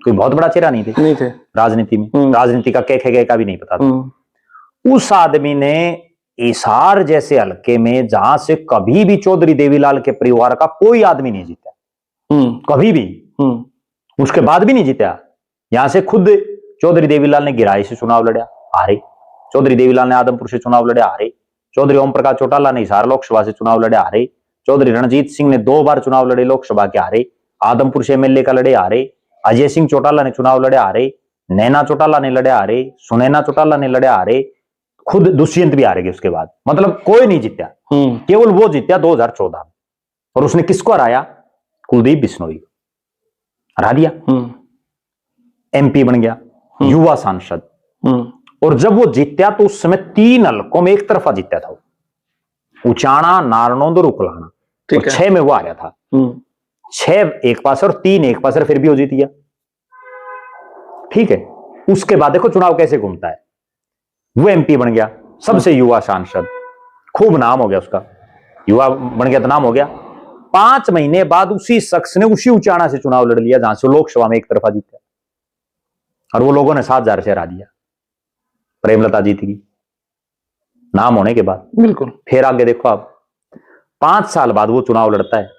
कोई बहुत बड़ा चेहरा नहीं थे राजनीति में, राजनीति का क्या गए का भी नहीं पता था। उस आदमी ने हिसार जैसे हलके में, जहां से कभी भी चौधरी देवीलाल के परिवार का कोई आदमी नहीं जीता, कभी भी, उसके बाद भी नहीं जीता, यहां से खुद चौधरी देवीलाल ने गिराई से चुनाव लड़ा, हारे। चौधरी देवीलाल ने आदमपुर से चुनाव लड़ा, हारे। चौधरी ओम प्रकाश चौटाला ने हिसार लोकसभा से चुनाव लड़े, हारे। चौधरी रणजीत सिंह ने 2 बार चुनाव लड़े लोकसभा के, हारे। आदमपुर से एमएलए का लड़े, हारे। अजय सिंह चौटाला ने चुनाव लड़े, हारे। नैना चौटाला ने लड़े, हारे। सुनैना चौटाला ने लड़े, हारे। खुद दुष्यंत भी हारेगी उसके बाद, मतलब कोई नहीं जीता, केवल वो जीता 2014 में। और उसने किसको हराया? कुलदीप बिश्नोई हरा दिया, एमपी बन गया, युवा सांसद। और जब वो जीता तो उस समय 3 हलकों में एक तरफा जीता था, उचाना, नारनौंद और उकलाना, और 6 में वो आ गया था। 6 एक पास और 3 एक पास, फिर भी वो जीत गया। ठीक है, उसके बाद देखो चुनाव कैसे घूमता है, वो एमपी बन गया, सबसे युवा सांसद, खूब नाम हो गया उसका, युवा बन गया तो नाम हो गया। 5 महीने बाद उसी शख्स ने उसी उचाना से चुनाव लड़ लिया जहां से लोकसभा में एक तरफा जीता, और वो लोगों ने 7,000 से हरा दिया। प्रेमलता जीत गई नाम होने के बाद। बिल्कुल। फिर आगे देखो आप, 5 साल बाद वो चुनाव लड़ता है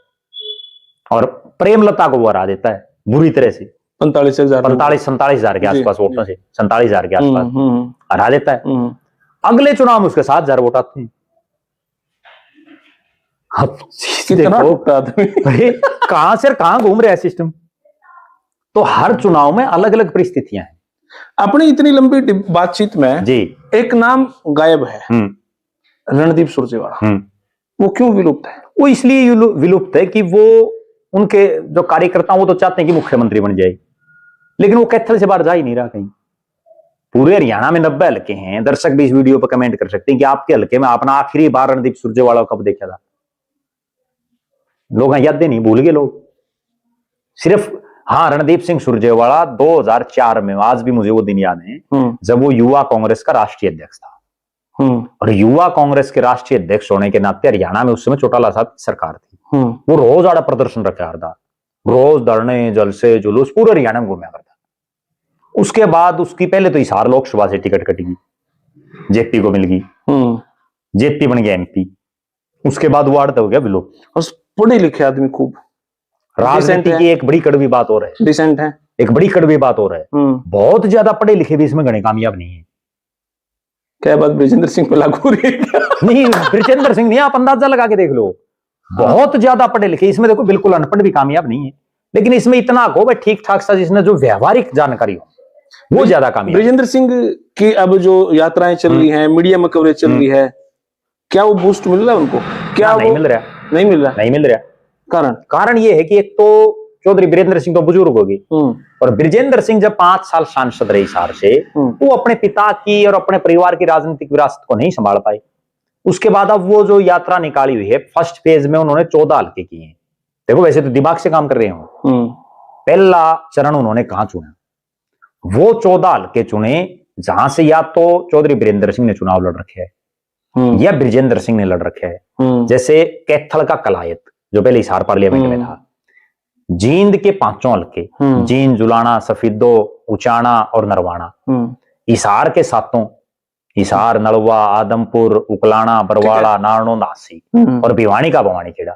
और प्रेमलता को वो हरा देता है बुरी तरह से, 45,000 47,000 के आसपास वोटों से, 47,000 के आसपास हरा देता है। अगले चुनाव में उसके 7,000 वोट आते हैं। अब कितना टूटा भाई कहां से कहां घूम रहा है सिस्टम। तो हर चुनाव में अलग अलग परिस्थितियां हैं। अपनी इतनी लंबी बातचीत में जी एक नाम गायब है, रणदीप सुरजेवाला। वो क्यों विलुप्त है? वो इसलिए विलुप्त है कि वो उनके जो कार्यकर्ता वो तो चाहते हैं कि मुख्यमंत्री बन जाए, लेकिन वो कैथल से बाहर जा ही नहीं रहा कहीं। पूरे हरियाणा में 90 हल्के हैं। दर्शक भी इस वीडियो पर कमेंट कर सकते हैं कि आपके हल्के में आपने आखिरी बार रणदीप सुरजेवाला को कब देखा था। लोग याद नहीं, भूल गए लोग। सिर्फ हाँ, रणदीप सिंह सुरजेवाला 2004 में, आज भी मुझे वो दिन याद है जब वो युवा कांग्रेस का राष्ट्रीय अध्यक्ष था। और युवा कांग्रेस के राष्ट्रीय अध्यक्ष होने के नाते हरियाणा में उस समय चौटाला साहब की सरकार थी। वो रोज आड़ा प्रदर्शन रखा था, रोज धरने, जलसे, जुलूस पूरे हरियाणा में घूमया करता। उसके बाद उसकी पहले तो हिसार लोकसभा से टिकट कटी, जेपी को मिल गई, जेपी बन गया एमपी। उसके बाद वो आड़ता हो गया विलुप्त। पढ़े लिखे आदमी खूब, राजनीति की एक बड़ी कड़वी बात हो रहा है, डिसेंट है, एक बड़ी कड़वी बात हो रहा है। बहुत ज्यादा पढ़े लिखे भी इसमें घने कामयाब नहीं है। क्या बात ब्रिजेंद्र सिंह पे लागू हो रही है? नहीं, ब्रिजेंद्र सिंह नहीं, आप अंदाजा लगा के देख लो। बहुत ज्यादा पढ़े लिखे इसमें देखो, बिल्कुल अनपढ़ भी कामयाब नहीं है। लेकिन इसमें इतना हो भाई ठीक ठाक सा, जिसने जो व्यवहारिक जानकारी हो वो ज्यादा कामयाब। ब्रिजेंद्र सिंह की अब जो यात्राएं चल रही हैं, मीडिया में कवरेज चल रही है, क्या वो बूस्ट मिल रहा है उनको? क्या नहीं मिल रहा, नहीं मिल रहा, नहीं मिल रहा। कारण ये है कि एक तो चौधरी बीरेंद्र सिंह तो बुजुर्ग हो गए, और ब्रिजेंद्र सिंह जब 5 साल सांसद रहे हिसार से, वो अपने पिता की और अपने परिवार की राजनीतिक विरासत को नहीं संभाल पाए। उसके बाद अब वो जो यात्रा निकाली हुई है, फर्स्ट फेज में उन्होंने 14 हल्के किए हैं। देखो वैसे तो दिमाग से काम कर रहे हो। पहला चरण उन्होंने कहां चुना? वो 14 हल्के चुने जहां से या तो चौधरी बीरेंद्र सिंह ने चुनाव लड़ रखे है या ब्रिजेंद्र सिंह ने लड़ रखे है। जैसे कैथल का कलायत जो पहले हिसार पार्लियामेंट में था, जींद के 5 हल्के, जींद, जुलाना, सफीदो, उचाना और नरवाना, हिसार के 7, हिसार, नलवा, आदमपुर, उकलाना, बरवाड़ा, नारनो, नासी और भिवानी का भवानी खेड़ा।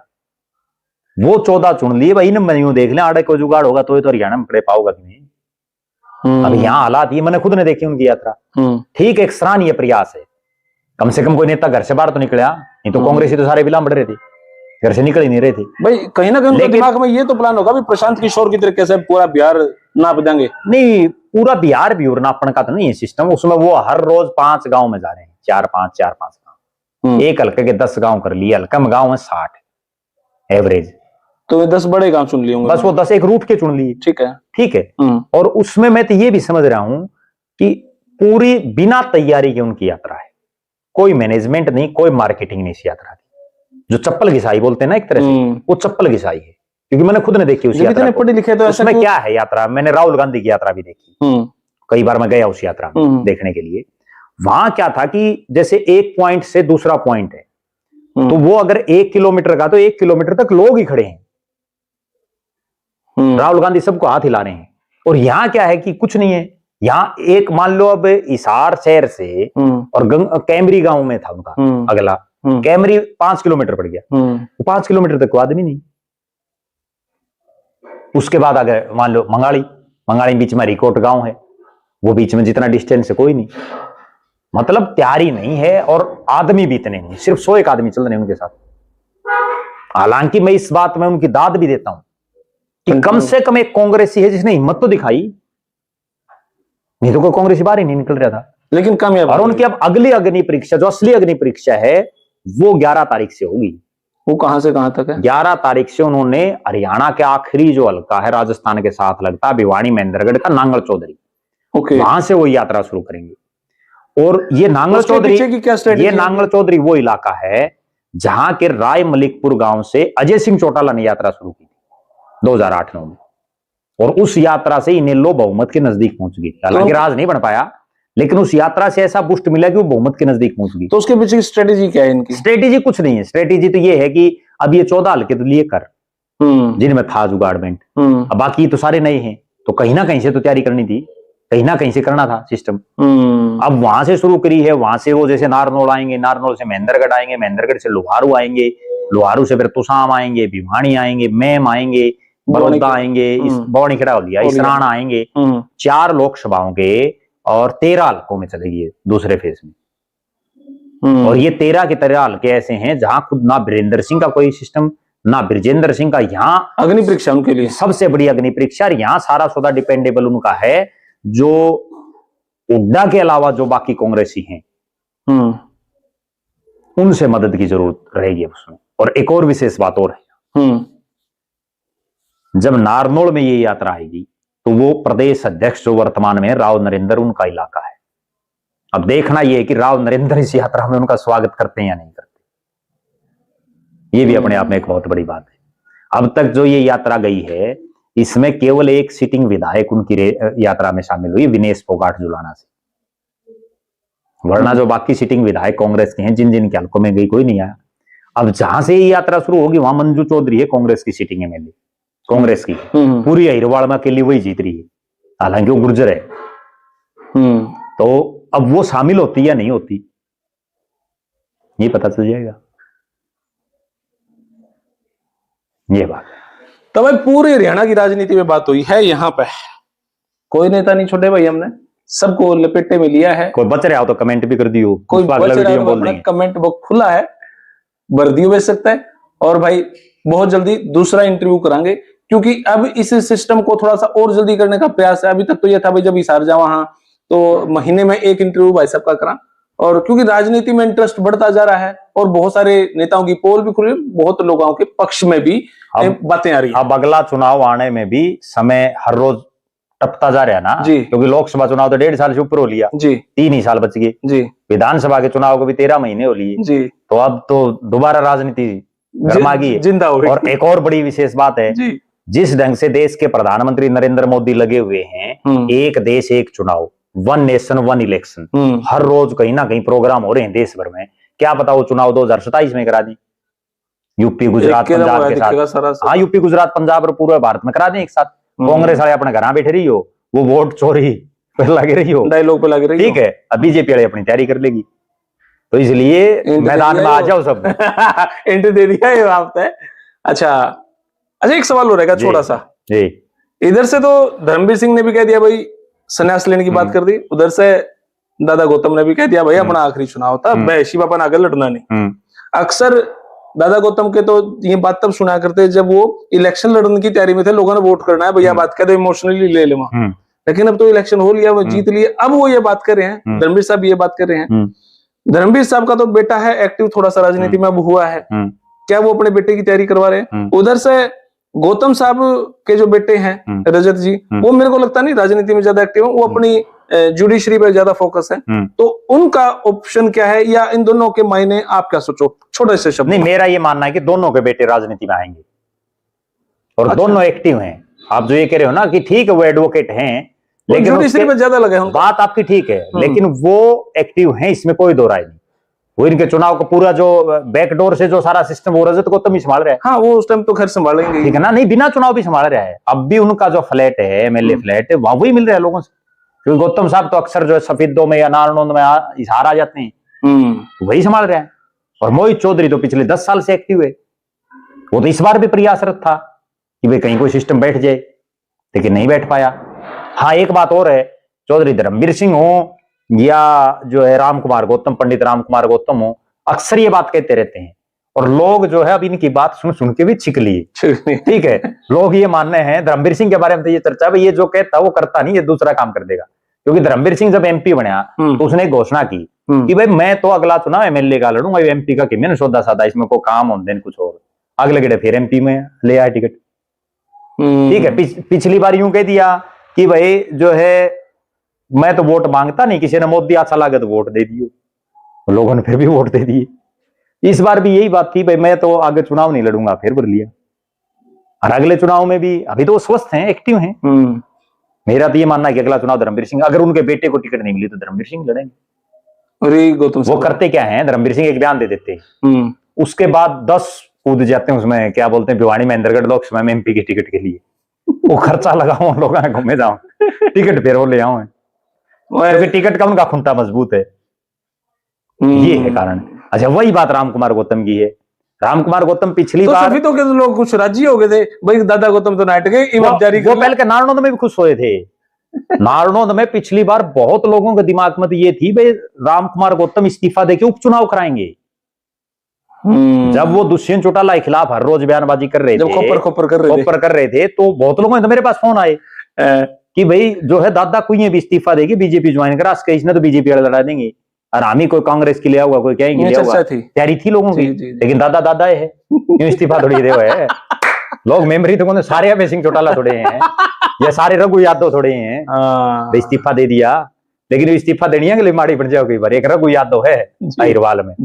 वो 14 चुन लिए भाई। न देख लें आड़े को जुगाड़ होगा तो ये तो हरियाणा में खड़े पाओगा कि नहीं। अब यहाँ हालात ये मैंने खुद ने देखी उनकी यात्रा। ठीक, एक सराहनीय प्रयास है। कम से कम कोई नेता घर से बाहर तो निकला, नहीं तो कांग्रेसी तो सारे बिलाम बढ़ रहे थे, घर से निकल ही नहीं रहे थे भाई। कहीं ना कहीं उनके दिमाग में ये तो प्लान होगा भी प्रशांत किशोर की तरीके से पूरा बिहार नाप देंगे। नहीं, पूरा बिहार भी और नापने का तो नहीं है सिस्टम। उसमें वो हर रोज 5 गांव में जा रहे हैं, 4-5 गांव। एक हल्के के 10 गांव कर लिए, हल्का में गांव है 60 एवरेज, तो 10 बड़े गांव चुन लिए होंगे बस। वो 10 एक रूट के चुन लिए, ठीक है, ठीक है। और उसमें मैं तो ये भी समझ रहा हूं कि पूरी बिना तैयारी के उनकी यात्रा है। कोई मैनेजमेंट नहीं, कोई मार्केटिंग नहीं इस यात्रा की। जो चप्पल घिसाई बोलते हैं ना एक तरह से, वो चप्पल घिसाई है। क्योंकि मैंने खुद ने देखी उस यात्रा को। पढ़े लिखे तो उसमें क्या है यात्रा, मैंने राहुल गांधी की यात्रा भी देखी, कई बार मैं गया उस यात्रा में देखने के लिए। वहां क्या था कि जैसे एक पॉइंट से दूसरा पॉइंट है, तो वो अगर 1 किलोमीटर का, तो 1 किलोमीटर तक लोग ही खड़े हैं। राहुल गांधी सबको हाथ हिला रहे हैं। और यहां क्या है कि कुछ नहीं है। यहां एक मान लो अब हिसार शहर से और कैमरी गांव में था उनका अगला, कैमरी 5 किलोमीटर पड़ गया, तो 5 किलोमीटर तक कोई आदमी नहीं। उसके बाद आ गए मान लो मंगाड़ी बीच में रिकोट गांव है, वो बीच में जितना डिस्टेंस है कोई नहीं। मतलब तैयारी नहीं है और आदमी भी इतने नहीं, सिर्फ 101 आदमी चल रहे हैं उनके साथ। हालांकि मैं इस बात में उनकी दाद भी देता हूं कि कम से कम एक कांग्रेसी है जिसने हिम्मत तो दिखाई, नहीं तो कोई कांग्रेसी बाहर ही नहीं निकल रहा था। लेकिन कामयाब। और उनकी अब अगली अग्नि परीक्षा, जो असली अग्नि परीक्षा है, वो 11 तारीख से होगी। वो कहां से कहां तक है? 11 तारीख से उन्होंने हरियाणा के आखिरी जो हल्का है राजस्थान के साथ लगता है, भिवानी महेंद्रगढ़ का नांगल चौधरी, वहां से वो यात्रा शुरू करेंगे। और ये नांगल चौधरी, ये नांगल चौधरी वो इलाका है जहां के राय मलिकपुर गांव से अजय सिंह चौटाला ने यात्रा शुरू की 2008-9 में। और उस यात्रा से इनेलो बहुमत के नजदीक पहुंच गई। हालांकि राज नहीं बन पाया, लेकिन उस यात्रा से ऐसा बुस्ट मिला कि वो बहुमत के नजदीक पहुंच गई। तो उसके पीछे की स्ट्रेटेजी क्या है इनकी? स्ट्रेटेजी कुछ नहीं है। स्ट्रेटेजी तो ये है कि अब ये 14 हल्के तो लिए कर, जिनमें था जुगाड़मेंट, अब बाकी तो सारे नए हैं, तो कहीं ना कहीं से तो तैयारी करनी थी, कहीं ना कहीं से करना था सिस्टम। अब वहां से शुरू करी है। वहां से वो जैसे नारनौल आएंगे, नारनौल से महेंद्रगढ़ आएंगे, महेंद्रगढ़ से लोहारू आएंगे, लोहारू से फिर तुसाम आएंगे, भिवानी आएंगे, मैम आएंगे, बड़ौदा आएंगे, इस बौनी खड़ा हो गया, इसरान आएंगे, 4 लोकसभाओं के और 13 हल्कों में चलेगी दूसरे फेज में। और ये 13 के 13 हल्के ऐसे हैं जहां खुद ना वीरेंद्र सिंह का कोई सिस्टम, ना ब्रजेंद्र सिंह का, यहाँ अग्नि परीक्षा उनके लिए सबसे बड़ी अग्नि परीक्षा। यहाँ सारा सौदा डिपेंडेबल उनका है, जो हुड्डा के अलावा जो बाकी कांग्रेसी हैं उनसे मदद की जरूरत रहेगी उसमें। और एक और विशेष बात और है, जब नारनौल में ये यात्रा आएगी तो वो प्रदेश अध्यक्ष जो वर्तमान में राव नरेंद्र, उनका इलाका है। अब देखना यह है कि राव नरेंद्र इस यात्रा में उनका स्वागत करते हैं या नहीं करते। ये भी अपने आप में एक बहुत बड़ी बात है। अब तक जो ये यात्रा गई है इसमें केवल एक सिटिंग विधायक उनकी यात्रा में शामिल हुई, विनेश फोगाट जुलाना से, वरना जो बाकी सिटिंग विधायक कांग्रेस के हैं जिन जिन के हल्कों में गई, कोई नहीं आया। अब जहां से ये यात्रा शुरू होगी वहां मंजू चौधरी है कांग्रेस की सिटिंग एमएलए, कांग्रेस की पूरी अहिरवाड़ में अकेली वही जीत रही है, हालांकि वो गुर्जर है। तो अब वो शामिल होती या नहीं होती ये पता चल जाएगा। ये बात तो भाई पूरे हरियाणा की राजनीति में बात हुई है, यहाँ पे कोई नेता नहीं छोड़े भाई, हमने सबको लपेटे में लिया है। कोई बच रहा हो तो कमेंट भी कर दियो, कोई बच रहा हो तो कमेंट बॉक्स खुला है, वर्दियो भेज सकता है। और भाई बहुत जल्दी दूसरा इंटरव्यू करांगे, क्योंकि अब इस सिस्टम को थोड़ा सा और जल्दी करने का प्रयास है। अभी तक तो यह था भाई जब हिसार जा वहां तो महीने में एक इंटरव्यू भाई सबका करा, और क्योंकि राजनीति में इंटरेस्ट बढ़ता जा रहा है और बहुत सारे नेताओं की पोल भी खुली, बहुत लोगों के पक्ष में भी बातें आ रही है। अब अगला चुनाव आने में भी समय हर रोज टपता जा रहा है ना जी, क्योंकि लोकसभा चुनाव तो 1.5 साल से ऊपर हो लिया जी, 3 ही साल बच गए जी, विधानसभा के चुनाव को भी 13 महीने हो लिए जी, तो अब तो दोबारा राजनीति गरमा गई जिंदा हो गई। और एक और बड़ी विशेष बात है जी, जिस ढंग से देश के प्रधानमंत्री नरेंद्र मोदी लगे हुए हैं, एक देश एक चुनाव, 1 नेशन 1 इलेक्शन, हर रोज कहीं ना कहीं प्रोग्राम हो रहे हैं देश भर में। क्या पता वो चुनाव 2027 में करा दी, यूपी गुजरात पंजाब के साथ। हाँ, यूपी गुजरात पंजाब और पूरे भारत में करा दें एक साथ। कांग्रेस वाले अपने घर बैठे रही हो, वो वोट चोरी पे लगे रही हो, डायलॉग पे लगे रही, ठीक है। अब बीजेपी वाले अपनी तैयारी कर लेगी, तो इसलिए मैदान में आ जाओ सब। एंट्री दे दिया ये बात है। अच्छा, एक सवाल हो रहेगा छोटा सा जी। इधर से तो धर्मवीर सिंह ने भी कह दिया भाई संन्यास लेने की बात कर दी, उधर से दादा गौतम ने भी कह दिया भाई अपना आखिरी चुनाव था, वैशी बापा आगे लड़ना नहीं। अक्सर दादा गौतम के तो ये बात तब सुना करते जब वो इलेक्शन लड़ने की तैयारी में थे, लोगों ने वोट करना है भैया, बात कर दो इमोशनली ले ले वहां। लेकिन अब तो इलेक्शन हो लिया, वो जीत लिए, अब वो ये बात कर रहे हैं, धर्मवीर साहब ये बात कर रहे हैं। धर्मवीर साहब का तो बेटा है एक्टिव थोड़ा सा राजनीति में अब हुआ है, क्या वो अपने बेटे की तैयारी करवा रहे हैं? उधर से गौतम साहब के जो बेटे हैं रजत जी, वो मेरे को लगता नहीं राजनीति में ज्यादा एक्टिव है, वो अपनी जुडिशरी पे ज्यादा फोकस है, तो उनका ऑप्शन क्या है, या इन दोनों के मायने आप क्या सोचो छोटे से शब्द? नहीं, मेरा ये मानना है कि दोनों के बेटे राजनीति में आएंगे और अच्छा, दोनों एक्टिव हैं। आप जो ये कह रहे हो ना कि ठीक है वो एडवोकेट हैं, लेकिन जुडिशरी में ज्यादा लगे, बात आपकी ठीक है, लेकिन वो एक्टिव हैं, इसमें कोई दो राय नहीं। वो इनके चुनाव का पूरा जो बैकडोर से जो सारा सिस्टम वो रजत गौतम ही संभाल रहा है। हाँ, वो उस टाइम तो खैर संभालेंगे, ठीक है ना, नहीं बिना चुनाव भी संभाल रहा है। अब भी उनका जो फ्लैट है, एमएलए फ्लैट है, वहां वही मिल रहा है लोगों से, क्योंकि गौतम साहब तो अक्सर जो है सफेदों में या नारनौंद में इशार आ जाते हैं, वही संभाल रहे हैं। और मोहित चौधरी तो पिछले 10 साल से एक्टिव है, वो तो इस बार भी प्रयासरत था कि भाई कहीं कोई सिस्टम बैठ जाए, लेकिन नहीं बैठ पाया। हाँ, एक बात और है, चौधरी धर्मवीर सिंह हो या जो है राम कुमार गौतम, पंडित राम कुमार गौतम हो, अक्सर ये बात कहते रहते हैं, और लोग जो है अब इनकी बात सुन सुन के भी छिक लिए, ठीक है। लोग ये मानने हैं धर्मवीर सिंह के बारे में तो ये चर्चा है, ये जो कहता वो करता नहीं, ये दूसरा काम कर देगा। क्योंकि धर्मवीर सिंह जब एमपी बना तो उसने घोषणा की कि भाई मैं तो अगला चुनाव एमएलए का लड़ूंगा, एमपी का मैंने सौदा साधा, इसमें कोई काम होने कुछ और। अगले गड़े फिर एमपी में ले आया टिकट, ठीक है। पिछली बार यूं कह दिया कि भाई जो है मैं तो वोट मांगता नहीं, किसी ने मोदी अच्छा लगे तो वोट दे दियो, लोगों ने फिर भी वोट दे दिए। इस बार भी यही बात थी, भाई मैं तो आगे चुनाव नहीं लड़ूंगा, फिर भर लिया। और अगले चुनाव में भी अभी तो वो स्वस्थ हैं, एक्टिव हैं। मेरा तो ये मानना है कि अगला चुनाव धर्मवीर सिंह, अगर उनके बेटे को टिकट नहीं मिली तो धर्मवीर सिंह लड़ेंगे। अरे गौतम वो करते क्या है, धर्मवीर सिंह एक बयान दे देते हैं, उसके बाद 10 कूद जाते हैं उसमें, क्या बोलते हैं, भिवानी महेंद्रगढ़ लोकसभा में एमपी के टिकट के लिए। वो खर्चा लगाओ, लोग घूमे जाओ, टिकट फिर वो ले आओ, क्योंकि टिकट का उनका खुंटा मजबूत है, ये है कारण। अच्छा, वही बात राम कुमार गौतम की है। रामकुमार गौतम पिछली तो बार सभी तो के लोग कुछ राजी हो गए थे भाई, दादा गौतम तो नाट गए, वो जारी कर पहले के नारनौंद में भी खुश हुए थे। नारनौंद में पिछली बार बहुत लोगों के दिमाग में तो ये थी भाई रामकुमार गौतम इस्तीफा देके उपचुनाव कराएंगे। जब वो दुष्यंत चौटाला के खिलाफ हर रोज बयानबाजी कर रहे थे, जब खोपर कर रहे थे, तो बहुत लोगों ने तो मेरे पास फोन आए कि भाई जो है दादा कोई भी इस्तीफा देगी, बीजेपी ज्वाइन करा, इसने तो बीजेपी वाले लड़ा देंगे, और हम ही कोई कांग्रेस के लिया हुआ, कोई कहेंगे लिया हुआ, तैयारी थी लोगों की। लेकिन दादा दादा है, क्यों इस्तीफा थोड़ी दे है। लोग मेमोरी तो सारे अभय सिंह चौटाला थोड़े हैं, ये सारे रघु यादव थोड़े हैं, तो इस्तीफा दे दिया। लेकिन इस्तीफा देनी है कि लिमाड़ी बन जाओ कई बार। एक रघु यादव है अहिरवाल में,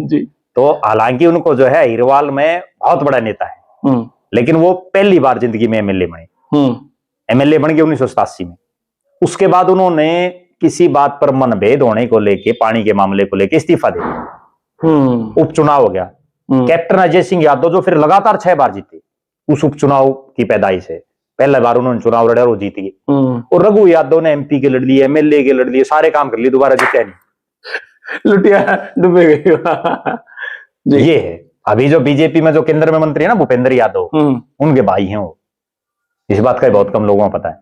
तो हालांकि उनको जो है अहिरवाल में बहुत बड़ा नेता है, लेकिन वो पहली बार जिंदगी में एमएलए बने। एमएलए बन गए 1987 में। उसके बाद उन्होंने किसी बात पर मनभेद होने को लेके, पानी के मामले को लेके इस्तीफा दे दिया। उपचुनाव हो गया। कैप्टन अजय सिंह यादव जो फिर लगातार 6 बार जीते उस उपचुनाव की पैदाइश से, पहला बार उन्होंने चुनाव लड़ा और वो जीत गए। और रघु यादव ने एमपी के लड़ लिए, एमएलए के लड़ लिए, सारे काम कर लिए, दोबारा जीते नहीं, लुटिया डूबे गए। ये है। अभी जो बीजेपी में जो केंद्र में मंत्री है ना भूपेंद्र यादव, उनके भाई हैं वो। इस बात का बहुत कम लोगों को पता है,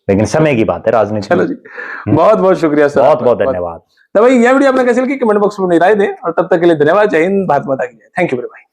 लेकिन समय की बात है राजनीति। चलो जी, बहुत बहुत शुक्रिया सर, बहुत बहुत धन्यवाद। तो भाई यह वीडियो आपने कैसे लगी कमेंट बॉक्स में राय दें, और तब तक के लिए धन्यवाद। जय हिंद, भारत माता की जय। Thank you very much.